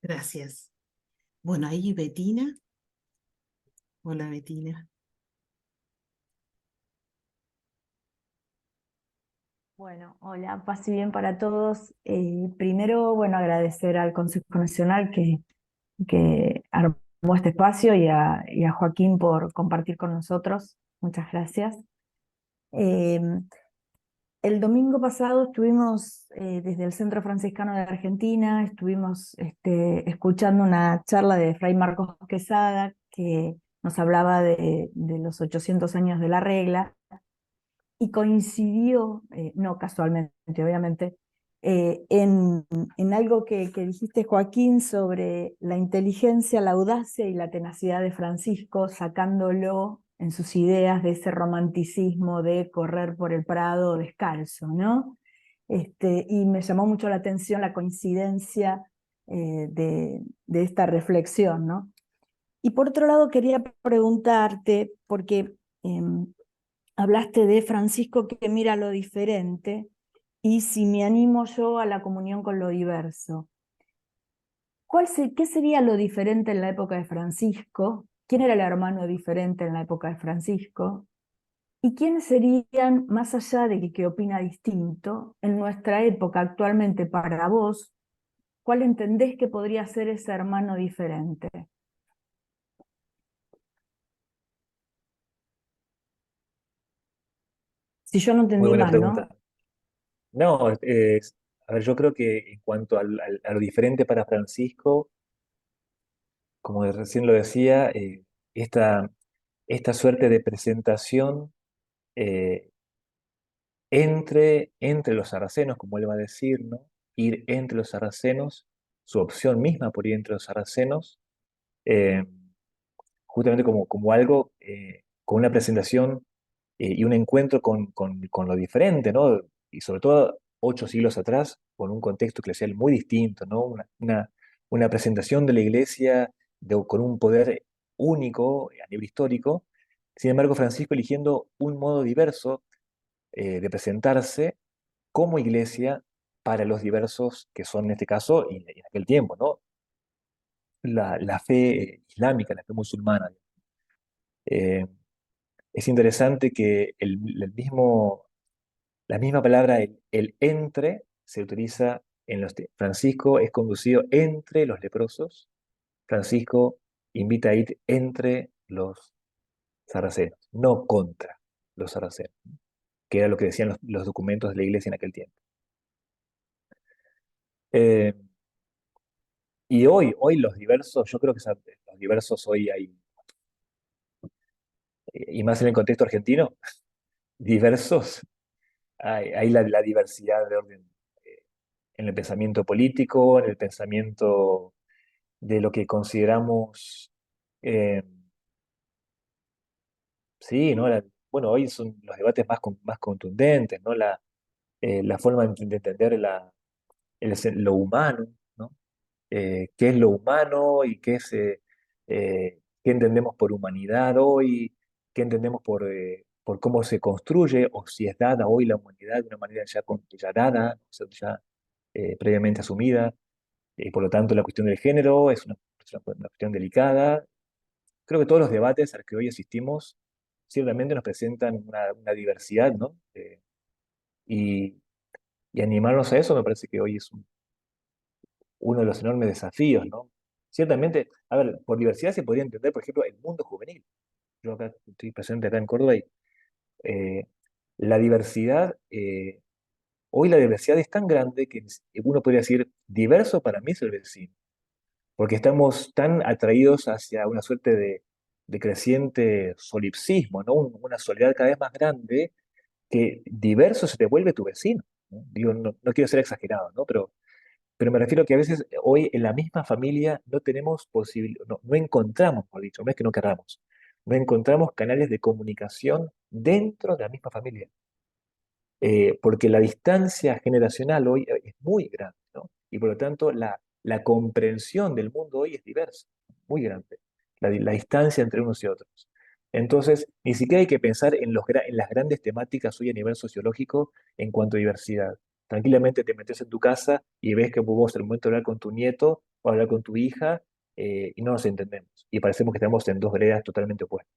Gracias. Bueno, ahí Betina. Hola, Betina. Bueno, hola, paz y bien para todos. Primero, bueno, agradecer al Consejo Nacional que armó este espacio y a Joaquín por compartir con nosotros. Muchas gracias. Eh, el domingo pasado estuvimos desde el Centro Franciscano de Argentina, estuvimos escuchando una charla de Fray Marcos Quesada que nos hablaba de los 800 años de la regla. Y coincidió, no casualmente, obviamente, en algo que dijiste, Joaquín, sobre la inteligencia, la audacia y la tenacidad de Francisco, sacándolo en sus ideas de ese romanticismo de correr por el Prado descalzo, ¿no? Y me llamó mucho la atención la coincidencia de esta reflexión, ¿no? Y por otro lado, quería preguntarte, porque hablaste de Francisco que mira lo diferente, y si me animo yo a la comunión con lo diverso. ¿Qué sería lo diferente en la época de Francisco quién era el hermano diferente en la época de Francisco y quiénes serían, más allá de que opina distinto, en nuestra época actualmente para vos, ¿cuál entendés que podría ser ese hermano diferente? Si yo no Muy entendí buena mal, pregunta. ¿no? No, a ver, yo creo que en cuanto a lo diferente para Francisco, como recién lo decía, esta, esta suerte de presentación eh, entre los sarracenos, como él va a decir, ¿no? Ir entre los sarracenos, su opción misma por ir entre los sarracenos, eh, justamente como algo, con una presentación y un encuentro con lo diferente, ¿no? Y sobre todo 8 siglos atrás, con un contexto eclesial muy distinto, ¿no? Una presentación de la iglesia con un poder único a nivel histórico. Sin embargo, Francisco eligiendo un modo diverso de presentarse como iglesia para los diversos que son en este caso y en aquel tiempo, ¿no? La fe islámica, la fe musulmana. Eh, es interesante que la misma palabra, el entre, se utiliza Francisco es conducido entre los leprosos. Francisco invita a ir entre los sarracenos, no contra los sarracenos, que era lo que decían los documentos de la iglesia en aquel tiempo. Eh, y hoy los diversos, yo creo que los diversos hoy hay, y más en el contexto argentino, diversos, hay la diversidad de orden en el pensamiento político, en el pensamiento de lo que consideramos, eh, sí, ¿no? Bueno, hoy son los debates más contundentes, ¿no? La forma de entender lo humano, ¿no? ¿Qué es lo humano y qué entendemos por humanidad hoy? ¿Qué entendemos por cómo se construye o si es dada hoy la humanidad de una manera ya dada, o sea, ya previamente asumida? Por lo tanto, la cuestión del género es una cuestión delicada. Creo que todos los debates a los que hoy asistimos ciertamente nos presentan una diversidad, ¿no? Y, y animarnos a eso me parece que hoy es uno de los enormes desafíos, ¿no? Ciertamente, a ver, por diversidad se podría entender, por ejemplo, el mundo juvenil. Yo acá estoy presente acá en Córdoba y eh, la diversidad, hoy la diversidad es tan grande que uno podría decir, diverso para mí es el vecino, porque estamos tan atraídos hacia una suerte de creciente solipsismo, ¿no? Una soledad cada vez más grande que diverso se te vuelve tu vecino, ¿no? Digo, no quiero ser exagerado, ¿no? Pero me refiero a que a veces hoy en la misma familia no tenemos posibilidad, no encontramos, por dicho, no es que no queramos, no encontramos canales de comunicación dentro de la misma familia. Porque la distancia generacional hoy es muy grande, ¿no? Y por lo tanto la comprensión del mundo hoy es diversa, muy grande, la distancia entre unos y otros. Entonces, ni siquiera hay que pensar en las grandes temáticas hoy a nivel sociológico en cuanto a diversidad. Tranquilamente te metes en tu casa y ves que vos al momento de hablar con tu nieto o hablar con tu hija y no nos entendemos. Y parecemos que estamos en dos veredas totalmente opuestas.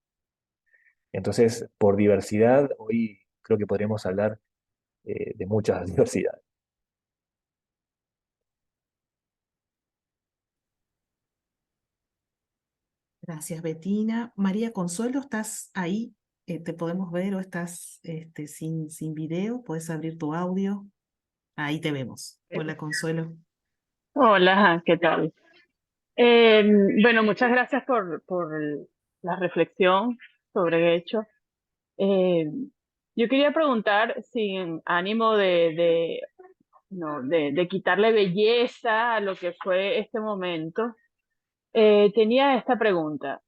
Entonces, por diversidad, hoy creo que podríamos hablar de mucha diversidad. Gracias, Betina. María Consuelo, ¿estás ahí? ¿Te podemos ver o estás sin video? ¿Puedes abrir tu audio? Ahí te vemos. Hola, Consuelo. Hola, ¿qué tal? Bueno, muchas gracias por la reflexión sobre hecho. Eh, yo quería preguntar, sin ánimo no, de quitarle belleza a lo que fue este momento, tenía esta pregunta.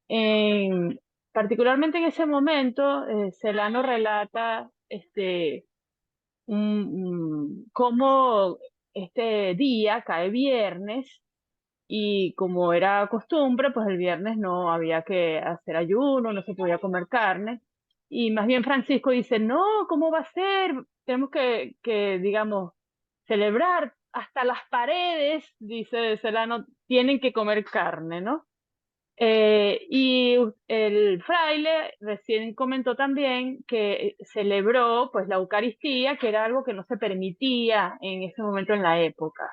Particularmente en ese momento, Celano relata cómo este día cae viernes. Y como era costumbre, pues el viernes no había que hacer ayuno, no se podía comer carne. Y más bien Francisco dice, no, ¿cómo va a ser? Tenemos digamos, celebrar hasta las paredes, dice Celano, tienen que comer carne, ¿no? Y el fraile recién comentó también que celebró pues la Eucaristía, que era algo que no se permitía en ese momento en la época.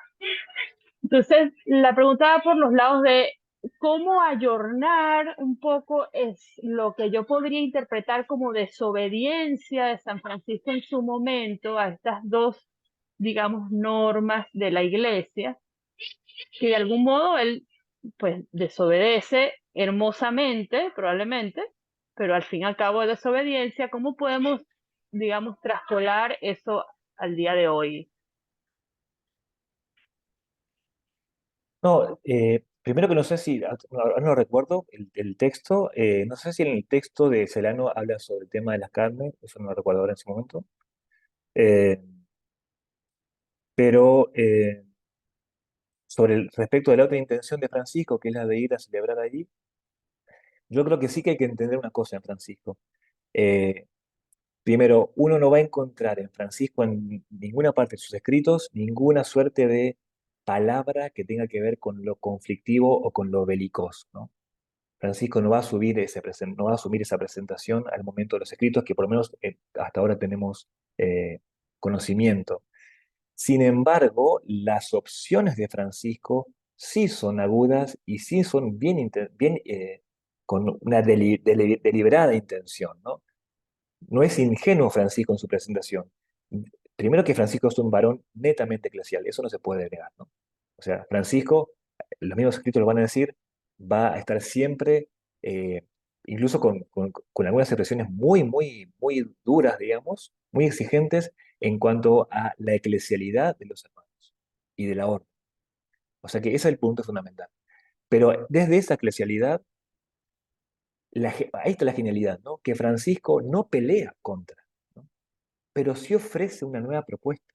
Entonces, la pregunta va por los lados de cómo ayornar un poco es lo que yo podría interpretar como desobediencia de San Francisco en su momento a estas dos, digamos, normas de la iglesia, que de algún modo él pues desobedece hermosamente, probablemente, pero al fin y al cabo es desobediencia. ¿Cómo podemos, digamos, traspolar eso al día de hoy? No, primero que no sé si, ahora no recuerdo el texto, no sé si en el texto de Celano habla sobre el tema de las carnes, eso no lo recuerdo ahora en ese momento, eh, pero sobre respecto de la otra intención de Francisco, que es la de ir a celebrar allí, yo creo que sí que hay que entender una cosa en Francisco. Eh, Primero, uno no va a encontrar en Francisco en ninguna parte de sus escritos ninguna suerte de palabra que tenga que ver con lo conflictivo o con lo belicoso, ¿no? Francisco no va a no va a asumir esa presentación al momento de los escritos que por lo menos hasta ahora tenemos conocimiento. Sin embargo, las opciones de Francisco sí son agudas y sí son con una deliberada intención, ¿no? No es ingenuo Francisco en su presentación. Primero que Francisco es un varón netamente eclesial, eso no se puede negar, ¿no? O sea, Francisco, los mismos escritos lo van a decir, va a estar siempre, eh, incluso con algunas expresiones muy duras, digamos, muy exigentes en cuanto a la eclesialidad de los hermanos y de la orden. O sea que ese es el punto fundamental. Pero desde esa eclesialidad, ahí está la genialidad, ¿no? Que Francisco no pelea contra, ¿no? Pero sí ofrece una nueva propuesta.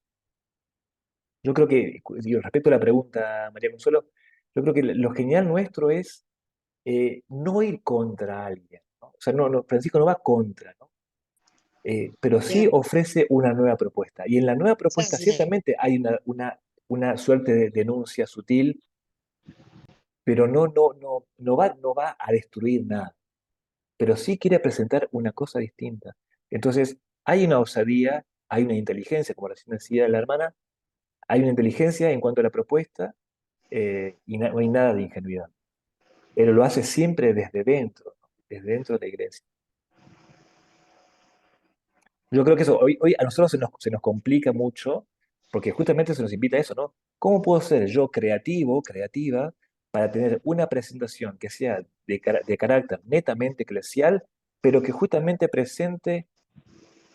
Yo creo que, digo, respecto a la pregunta, María Consuelo, yo creo que lo genial nuestro es no ir contra alguien, ¿no? O sea, Francisco no va contra, ¿no? Pero sí Bien. ofrece una nueva propuesta. Y en la nueva propuesta ciertamente hay una suerte de denuncia sutil, pero no va a destruir nada. Pero sí quiere presentar una cosa distinta. Entonces, hay una osadía, hay una inteligencia, como recién decía la hermana, hay una inteligencia en cuanto a la propuesta y no hay nada de ingenuidad. Pero lo hace siempre desde dentro, ¿no? Desde dentro de la iglesia. Yo creo que eso hoy a nosotros se nos complica mucho porque justamente se nos invita a eso, ¿no? ¿Cómo puedo ser yo creativo, creativa, para tener una presentación que sea de carácter netamente eclesial, pero que justamente presente,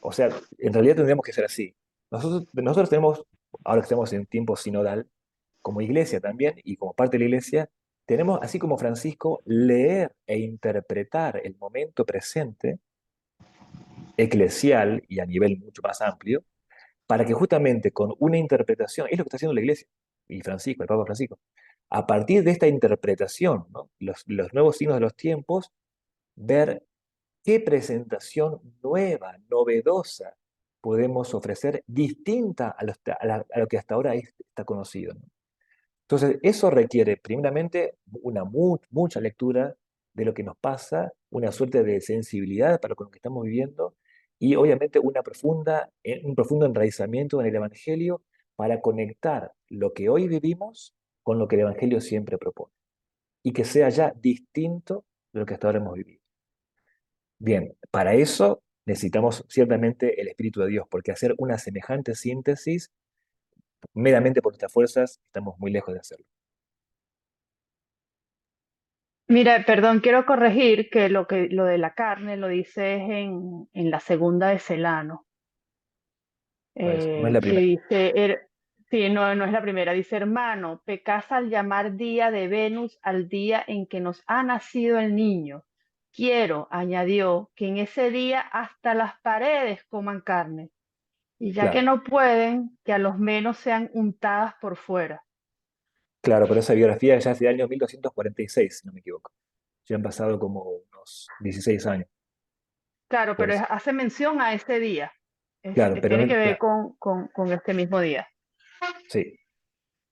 o sea, en realidad tendríamos que ser así. Nosotros tenemos, ahora que estamos en tiempo sinodal, como iglesia también, y como parte de la iglesia, tenemos, así como Francisco, leer e interpretar el momento presente, eclesial y a nivel mucho más amplio, para que justamente con una interpretación, es lo que está haciendo la iglesia, y Francisco, el Papa Francisco, a partir de esta interpretación, ¿no? Los nuevos signos de los tiempos, ver qué presentación nueva, novedosa podemos ofrecer, distinta a lo que hasta ahora está conocido, ¿no? Entonces, eso requiere, primeramente, mucha lectura de lo que nos pasa, una suerte de sensibilidad para con lo que estamos viviendo y, obviamente, un profundo enraizamiento en el Evangelio para conectar lo que hoy vivimos con lo que el Evangelio siempre propone y que sea ya distinto de lo que hasta ahora hemos vivido. Bien, para eso necesitamos ciertamente el Espíritu de Dios, porque hacer una semejante síntesis meramente por nuestras fuerzas estamos muy lejos de hacerlo. Mira, perdón, quiero corregir que lo de la carne lo dice en la segunda de Celano, No es la que primera. dice, sí, no es la primera, dice, hermano, pecas al llamar día de Venus al día en que nos ha nacido el niño. Quiero, añadió, que en ese día hasta las paredes coman carne, y ya que Claro, no pueden, que a los menos sean untadas por fuera. claro, pero esa biografía ya es del año 1246, si no me equivoco. Ya han pasado como unos 16 años. Claro, Por pero eso. hace mención a ese día. Claro, pero Tiene no, que ver claro, con este mismo día. sí,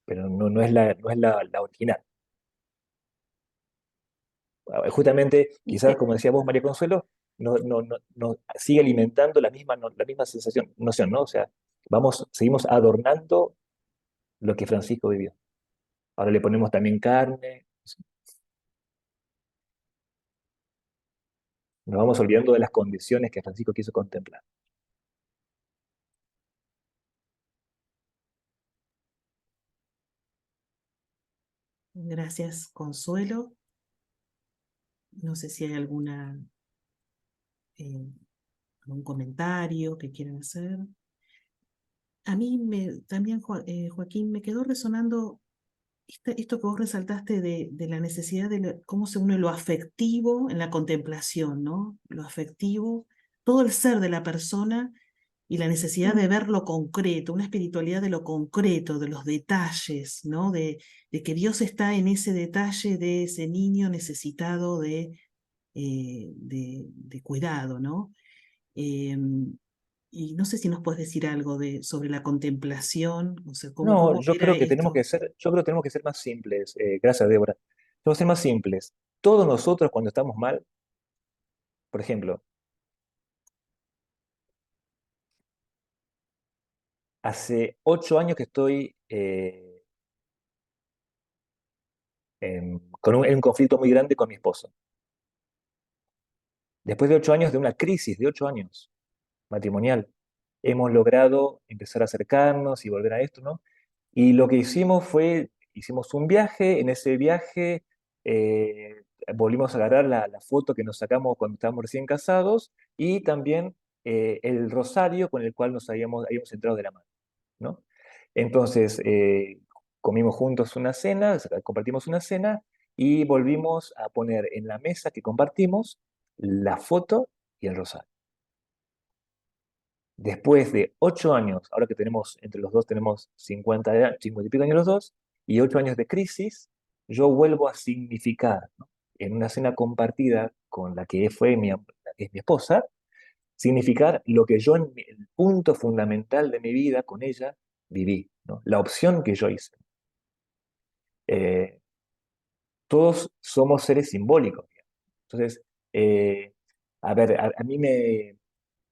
pero no es la original. Justamente, quizás, como decía vos, María Consuelo, nos sigue alimentando la misma sensación, noción, ¿no? O sea, seguimos adornando lo que Francisco vivió. Ahora le ponemos también carne, nos vamos olvidando de las condiciones que Francisco quiso contemplar. Gracias, Consuelo. No sé si hay algún comentario que quieran hacer. A mí también, Joaquín, me quedó resonando esto que vos resaltaste de la necesidad cómo se une lo afectivo en la contemplación, ¿no? Lo afectivo, todo el ser de la persona y la necesidad de ver lo concreto, una espiritualidad de lo concreto, de los detalles, ¿no? De que Dios está en ese detalle de ese niño necesitado de cuidado, ¿no? Y no sé si nos puedes decir algo sobre la contemplación, o sea, No, cómo era esto. yo creo que tenemos que ser más simples. Gracias, Débora. Tenemos que ser más simples. Todos nosotros cuando estamos mal, por ejemplo, hace 8 años que estoy en un conflicto muy grande con mi esposo. Después de 8 años de una crisis de 8 años matrimonial, hemos logrado empezar a acercarnos y volver a esto, ¿no? Y lo que hicimos un viaje. En ese viaje eh, volvimos a agarrar la foto que nos sacamos cuando estábamos recién casados y también el rosario con el cual habíamos entrado de la mano, ¿no? Entonces, comimos juntos una cena, compartimos una cena y volvimos a poner en la mesa que compartimos la foto y el rosario. Después de 8 años, ahora que entre los dos tenemos 50 y pico años los dos, y 8 años de crisis, yo vuelvo a significar, ¿no? En una cena compartida con la que la que es mi esposa, significar lo que yo el punto fundamental de mi vida con ella viví, ¿no? La opción que yo hice. Eh, Todos somos seres simbólicos, digamos. Entonces, eh, a ver, a mí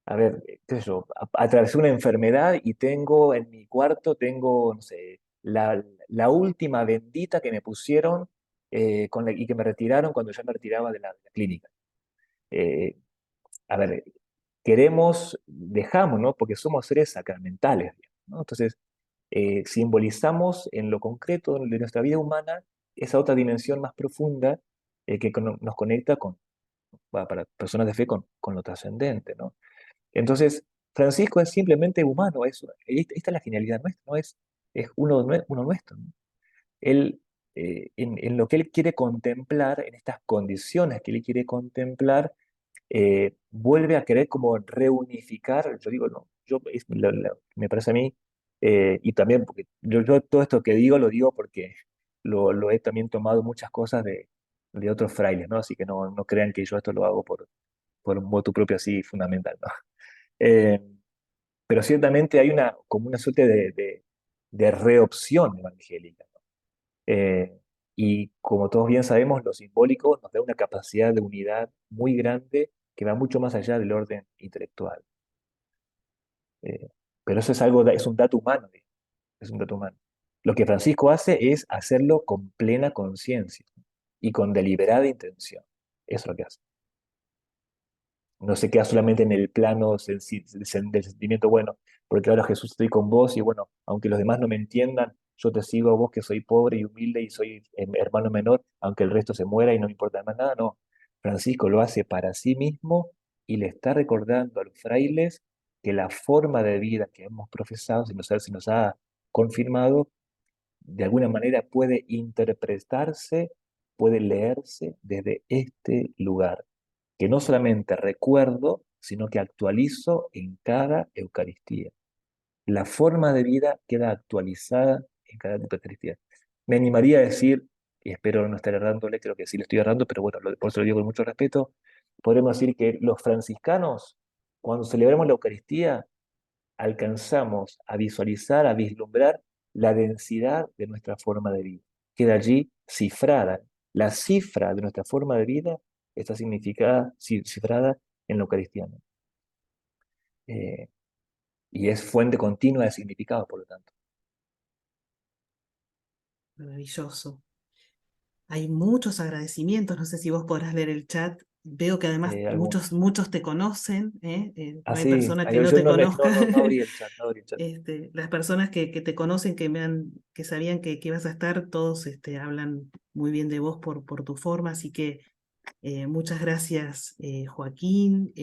a ver, qué sé yo, atravesé una enfermedad y en mi cuarto, no sé, la última bendita que me pusieron y que me retiraron cuando ya me retiraba de la clínica. Eh, a ver, dejamos, ¿no? Porque somos seres sacramentales, digamos, ¿no? Entonces, simbolizamos en lo concreto de nuestra vida humana esa otra dimensión más profunda que nos conecta para personas de fe con lo trascendente, ¿no? Entonces, Francisco es simplemente humano, esta es la genialidad nuestra, ¿no? Es uno nuestro, ¿no? Él, en lo que él quiere contemplar, en estas condiciones que él quiere contemplar, vuelve a querer como reunificar, yo digo, no, me parece a mí, y también porque yo todo esto que digo lo digo porque lo he también tomado muchas cosas de otros frailes, ¿no? Así que no crean que yo esto lo hago por un motu propio así fundamental, ¿no? Eh, pero ciertamente hay como una suerte de reopción evangélica, ¿no? Y como todos bien sabemos, lo simbólico nos da una capacidad de unidad muy grande que va mucho más allá del orden intelectual. Eh, pero eso es un dato humano, digamos, es un dato humano. Lo que Francisco hace es hacerlo con plena conciencia y con deliberada intención. Eso es lo que hace. No se queda solamente en el plano del sentimiento, bueno, porque ahora Jesús estoy con vos y bueno, aunque los demás no me entiendan, yo te sigo a vos que soy pobre y humilde y soy hermano menor, aunque el resto se muera y no me importa más nada, no. Francisco lo hace para sí mismo y le está recordando a los frailes que la forma de vida que hemos profesado, si nos ha confirmado, de alguna manera puede interpretarse, puede leerse desde este lugar que no solamente recuerdo, sino que actualizo en cada Eucaristía. La forma de vida queda actualizada en cada Eucaristía. Me animaría a decir, y espero no estar errándole, creo que sí le estoy errando, pero bueno, por eso lo digo con mucho respeto, podremos decir que los franciscanos, cuando celebramos la Eucaristía, alcanzamos a visualizar, a vislumbrar la densidad de nuestra forma de vida. Queda allí cifrada la cifra de nuestra forma de vida está cifrada en lo cristiano. Y es fuente continua de significado, por lo tanto. Maravilloso. Hay muchos agradecimientos, no sé si vos podrás leer el chat. Veo que además Algunos. muchos te conocen, no hay Sí, persona que no yo te conozca. no abrí el chat, no abrí el chat. Las personas que te conocen, que sabían que ibas a estar, todos hablan muy bien de vos por tu forma, así que muchas gracias, Joaquín.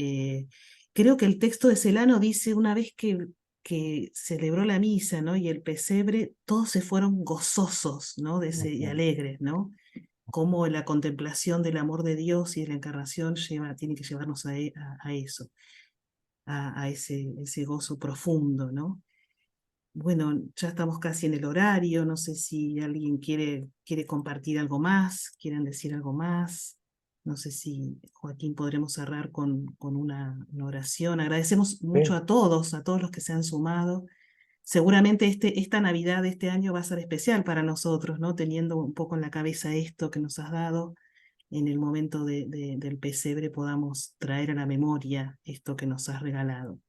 Creo que el texto de Celano dice una vez que celebró la misa, ¿no? Y el pesebre, todos se fueron gozosos, ¿no? Y alegres, ¿no? Cómo la contemplación del amor de Dios y de la encarnación tiene que llevarnos a eso, a ese gozo profundo, ¿no? Bueno, ya estamos casi en el horario, no sé si alguien quiere compartir algo más, quieren decir algo más. No sé si, Joaquín, podremos cerrar con una oración. Agradecemos mucho Sí, a todos los que se han sumado. Seguramente esta Navidad de este año va a ser especial para nosotros, ¿no? Teniendo un poco en la cabeza esto que nos has dado, en el momento del pesebre podamos traer a la memoria esto que nos has regalado.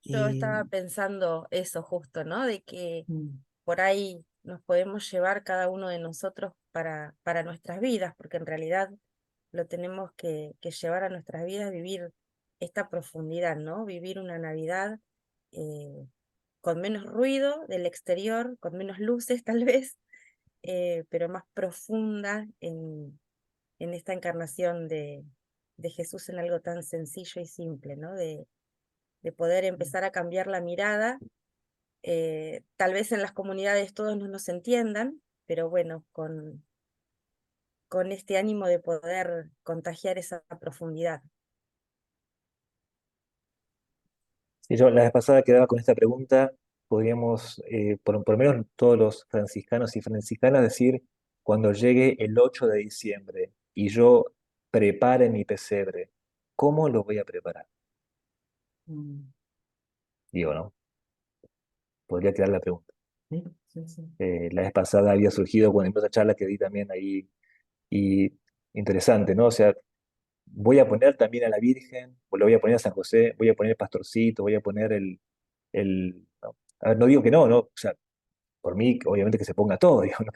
Yo Eh, estaba pensando eso justo, ¿no? De que mm, por ahí nos podemos llevar cada uno de nosotros para nuestras vidas, porque en realidad lo tenemos que llevar a nuestras vidas, vivir esta profundidad, ¿no? Vivir una Navidad eh, con menos ruido del exterior, con menos luces tal vez, pero más profunda en esta encarnación de Jesús en algo tan sencillo y simple, ¿no? De poder empezar a cambiar la mirada. Tal vez en las comunidades todos no nos entiendan, pero bueno, con este ánimo de poder contagiar esa profundidad. sí, yo la vez pasada quedaba con esta pregunta, podríamos, por lo menos todos los franciscanos y franciscanas, decir, cuando llegue el 8 de diciembre y yo prepare mi pesebre, ¿cómo lo voy a preparar? mm, Digo, ¿no? Podría quedar la pregunta. sí, sí, sí. La vez pasada había surgido cuando empezó esa charla que di también ahí, y interesante, ¿no? O sea, voy a poner también a la Virgen, o le voy a poner a San José, voy a poner el pastorcito, voy a poner no. A ver, no digo que no, ¿no? O sea, por mí, obviamente que se ponga todo, digo, ¿no?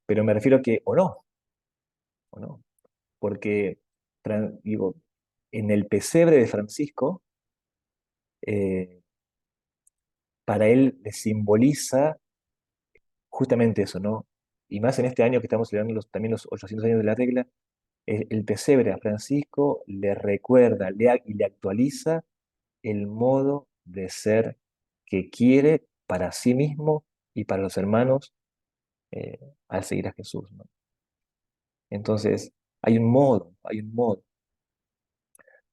Pero me refiero a que, o no, porque, digo, en el pesebre de Francisco, eh, para él le simboliza justamente eso, ¿no? Y más en este año que estamos celebrando también los 800 años de la regla, el pesebre a Francisco le recuerda y le actualiza el modo de ser que quiere para sí mismo y para los hermanos eh, al seguir a Jesús, ¿no? Entonces, hay un modo.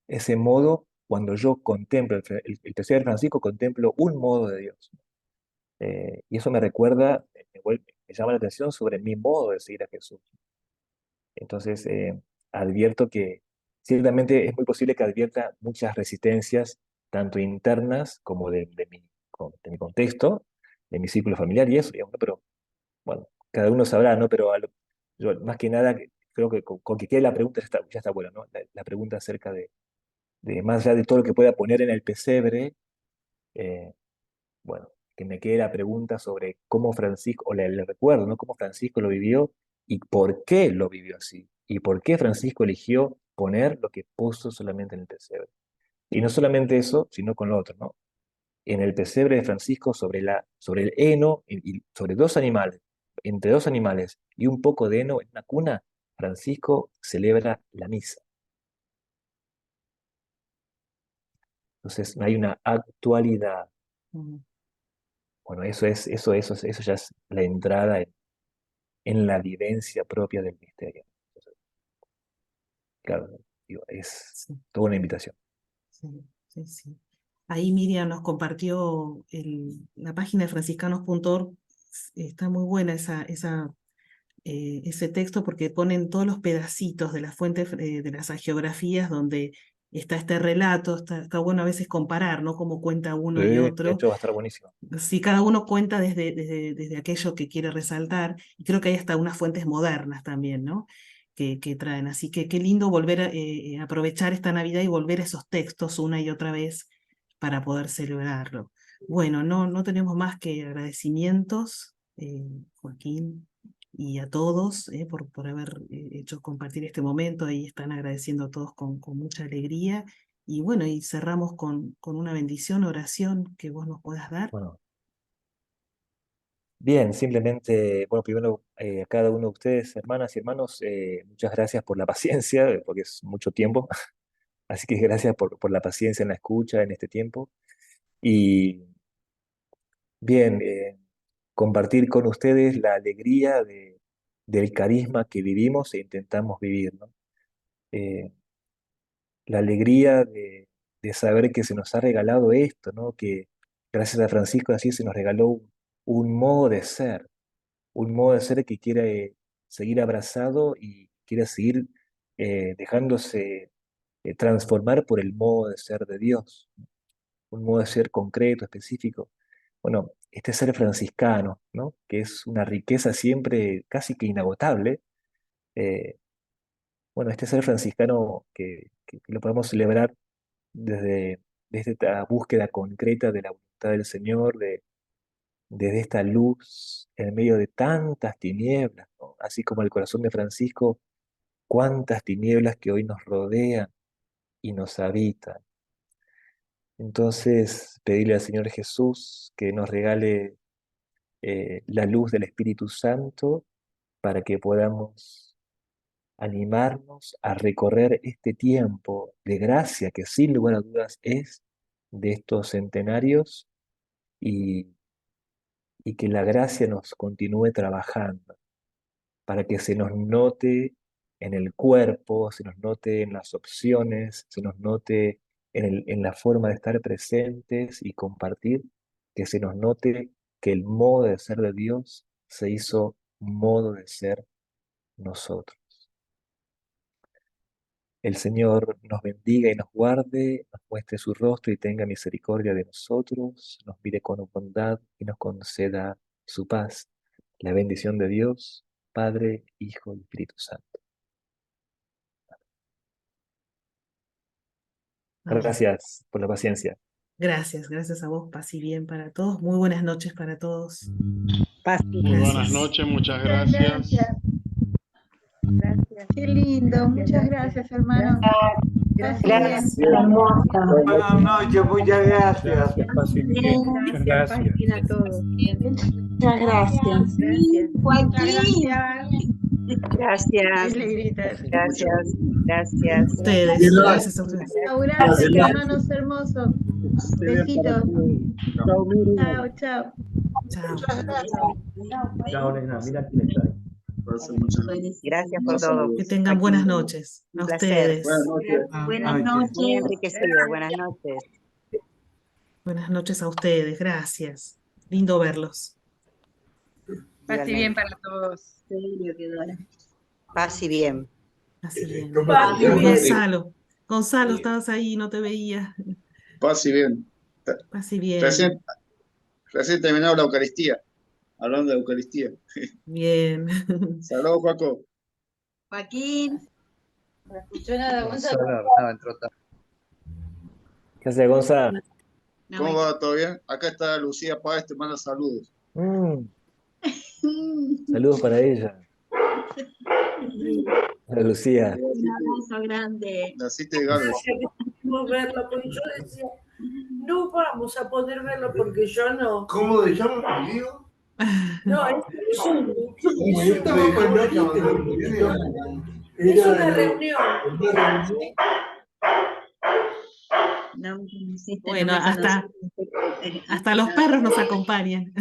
Ese modo, cuando yo contemplo el tercer Francisco, contemplo un modo de Dios. Y eso me recuerda, me llama la atención sobre mi modo de seguir a Jesús. Entonces, advierto que ciertamente es muy posible que advierta muchas resistencias, tanto internas como de mi contexto, de mi círculo familiar y eso, digamos, ¿no? Pero bueno, cada uno sabrá, ¿no? Pero yo, más que nada, creo que con que quede la pregunta ya está bueno, ¿no? La pregunta acerca más allá de todo lo que pueda poner en el pesebre, eh, bueno, que me quede la pregunta sobre cómo Francisco, o le recuerdo, ¿no? Cómo Francisco lo vivió y por qué lo vivió así. Y por qué Francisco eligió poner lo que puso solamente en el pesebre. Y no solamente eso, sino con lo otro, ¿no? En el pesebre de Francisco, sobre el heno y sobre dos animales, entre dos animales y un poco de heno en una cuna, Francisco celebra la misa. Entonces, hay una actualidad. Mm. Bueno, eso ya es la entrada en la vivencia propia del misterio. Entonces, claro, digo, es Sí, toda una invitación. sí, sí, sí. Ahí Miriam nos compartió la página de franciscanos.org. Está muy buena ese texto porque ponen todos los pedacitos de las fuentes de las hagiografías donde está este relato, está bueno a veces comparar, ¿no? Cómo cuenta uno y De otro. hecho, va a estar buenísimo. Sí, cada uno cuenta desde aquello que quiere resaltar, y creo que hay hasta unas fuentes modernas también, ¿no? Que traen. Así que qué lindo volver a aprovechar esta Navidad y volver a esos textos una y otra vez para poder celebrarlo. Bueno, no tenemos más que agradecimientos, Joaquín, y a todos por haber hecho compartir este momento. Ahí están agradeciendo a todos con mucha alegría. Y bueno, y cerramos con una bendición, oración que vos nos puedas dar. Bueno, bien, simplemente, bueno, primero a cada uno de ustedes, hermanas y hermanos, muchas gracias por la paciencia, porque es mucho tiempo. Así que gracias por la paciencia en la escucha en este tiempo. Y bien, compartir con ustedes la alegría del carisma que vivimos e intentamos vivir, ¿no? Eh, la alegría de saber que se nos ha regalado esto, ¿no? Que gracias a Francisco así se nos regaló un modo de ser, un modo de ser que quiere seguir abrazado y quiere seguir dejándose transformar por el modo de ser de Dios, un modo de ser concreto, específico. Bueno, este ser franciscano, ¿no? Que es una riqueza siempre casi que inagotable. eh, bueno, este ser franciscano que lo podemos celebrar desde esta búsqueda concreta de la voluntad del Señor, desde esta luz en medio de tantas tinieblas, ¿no? Así como el corazón de Francisco, cuántas tinieblas que hoy nos rodean y nos habitan. Entonces, pedirle al Señor Jesús que nos regale la luz del Espíritu Santo para que podamos animarnos a recorrer este tiempo de gracia que sin lugar a dudas es de estos centenarios y, y que la gracia nos continúe trabajando para que se nos note en el cuerpo, se nos note en las opciones, se nos note en la forma de estar presentes y compartir, que se nos note que el modo de ser de Dios se hizo modo de ser nosotros. El Señor nos bendiga y nos guarde, nos muestre su rostro y tenga misericordia de nosotros, nos mire con bondad y nos conceda su paz. La bendición de Dios, Padre, Hijo y Espíritu Santo. Amén. Gracias por la paciencia. Gracias a vos, paz y bien para todos. Muy buenas noches para todos. Paz y Muy buenas Gracias. noches, muchas Muchas gracias. gracias. Qué lindo, muchas gracias, hermano. Gracias. Buenas noches, muchas gracias. Paz y bien. Muchas gracias. A todos. Muchas gracias. Joaquín. Gracias. Gracias. Ustedes, gracias a ustedes. Gracias, hermanos hermosos. Besitos. Chao, chao. Chao. Chao, nena, mira quién está ahí. Gracias por todo. Que tengan buenas noches. A Un placer. ustedes. Buenas noches. Muy enriquecido. Buenas noches. Buenas noches a ustedes. Gracias. Lindo verlos. Paz y bien para todos. Paz y bien. Así bien. Paz y bien. Gonzalo, estabas ahí, no te veía. Paz y bien. Así bien. Recién terminado la Eucaristía. Hablando de Eucaristía. Bien. Saludos, Paco. Joaquín. No escuchó nada, Gonzalo. ¿Qué haces, Gonza? ¿Cómo va? ¿Todo bien? Acá está Lucía Páez, te manda saludos. Saludos para ella. Hola, Lucía. Un abrazo grande. Naciste de Gales. No verlo, porque yo decía, no vamos a poder verlo porque yo no. ¿Cómo le llaman? ¿Lío? No, es una reunión. No me conociste, Bueno, no me hasta los perros nos acompañan.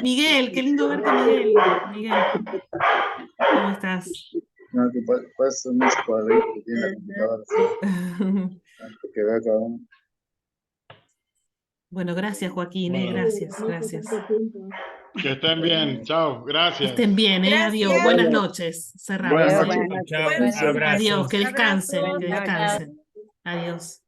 Miguel, qué lindo verte, Miguel. Miguel, ¿cómo estás? No, que pasa mucho para reír porque tiene la computadora. Que vea cada uno. Bueno, gracias Joaquín, Bueno. gracias, gracias. Que estén bien. Chao. Que Gracias. estén bien, adiós. Gracias. Buenas noches. Cerramos. Buenas Buenas noches. noches. Chao, Adiós, que Abrazo. descansen, que Buenas noches. descansen. Adiós.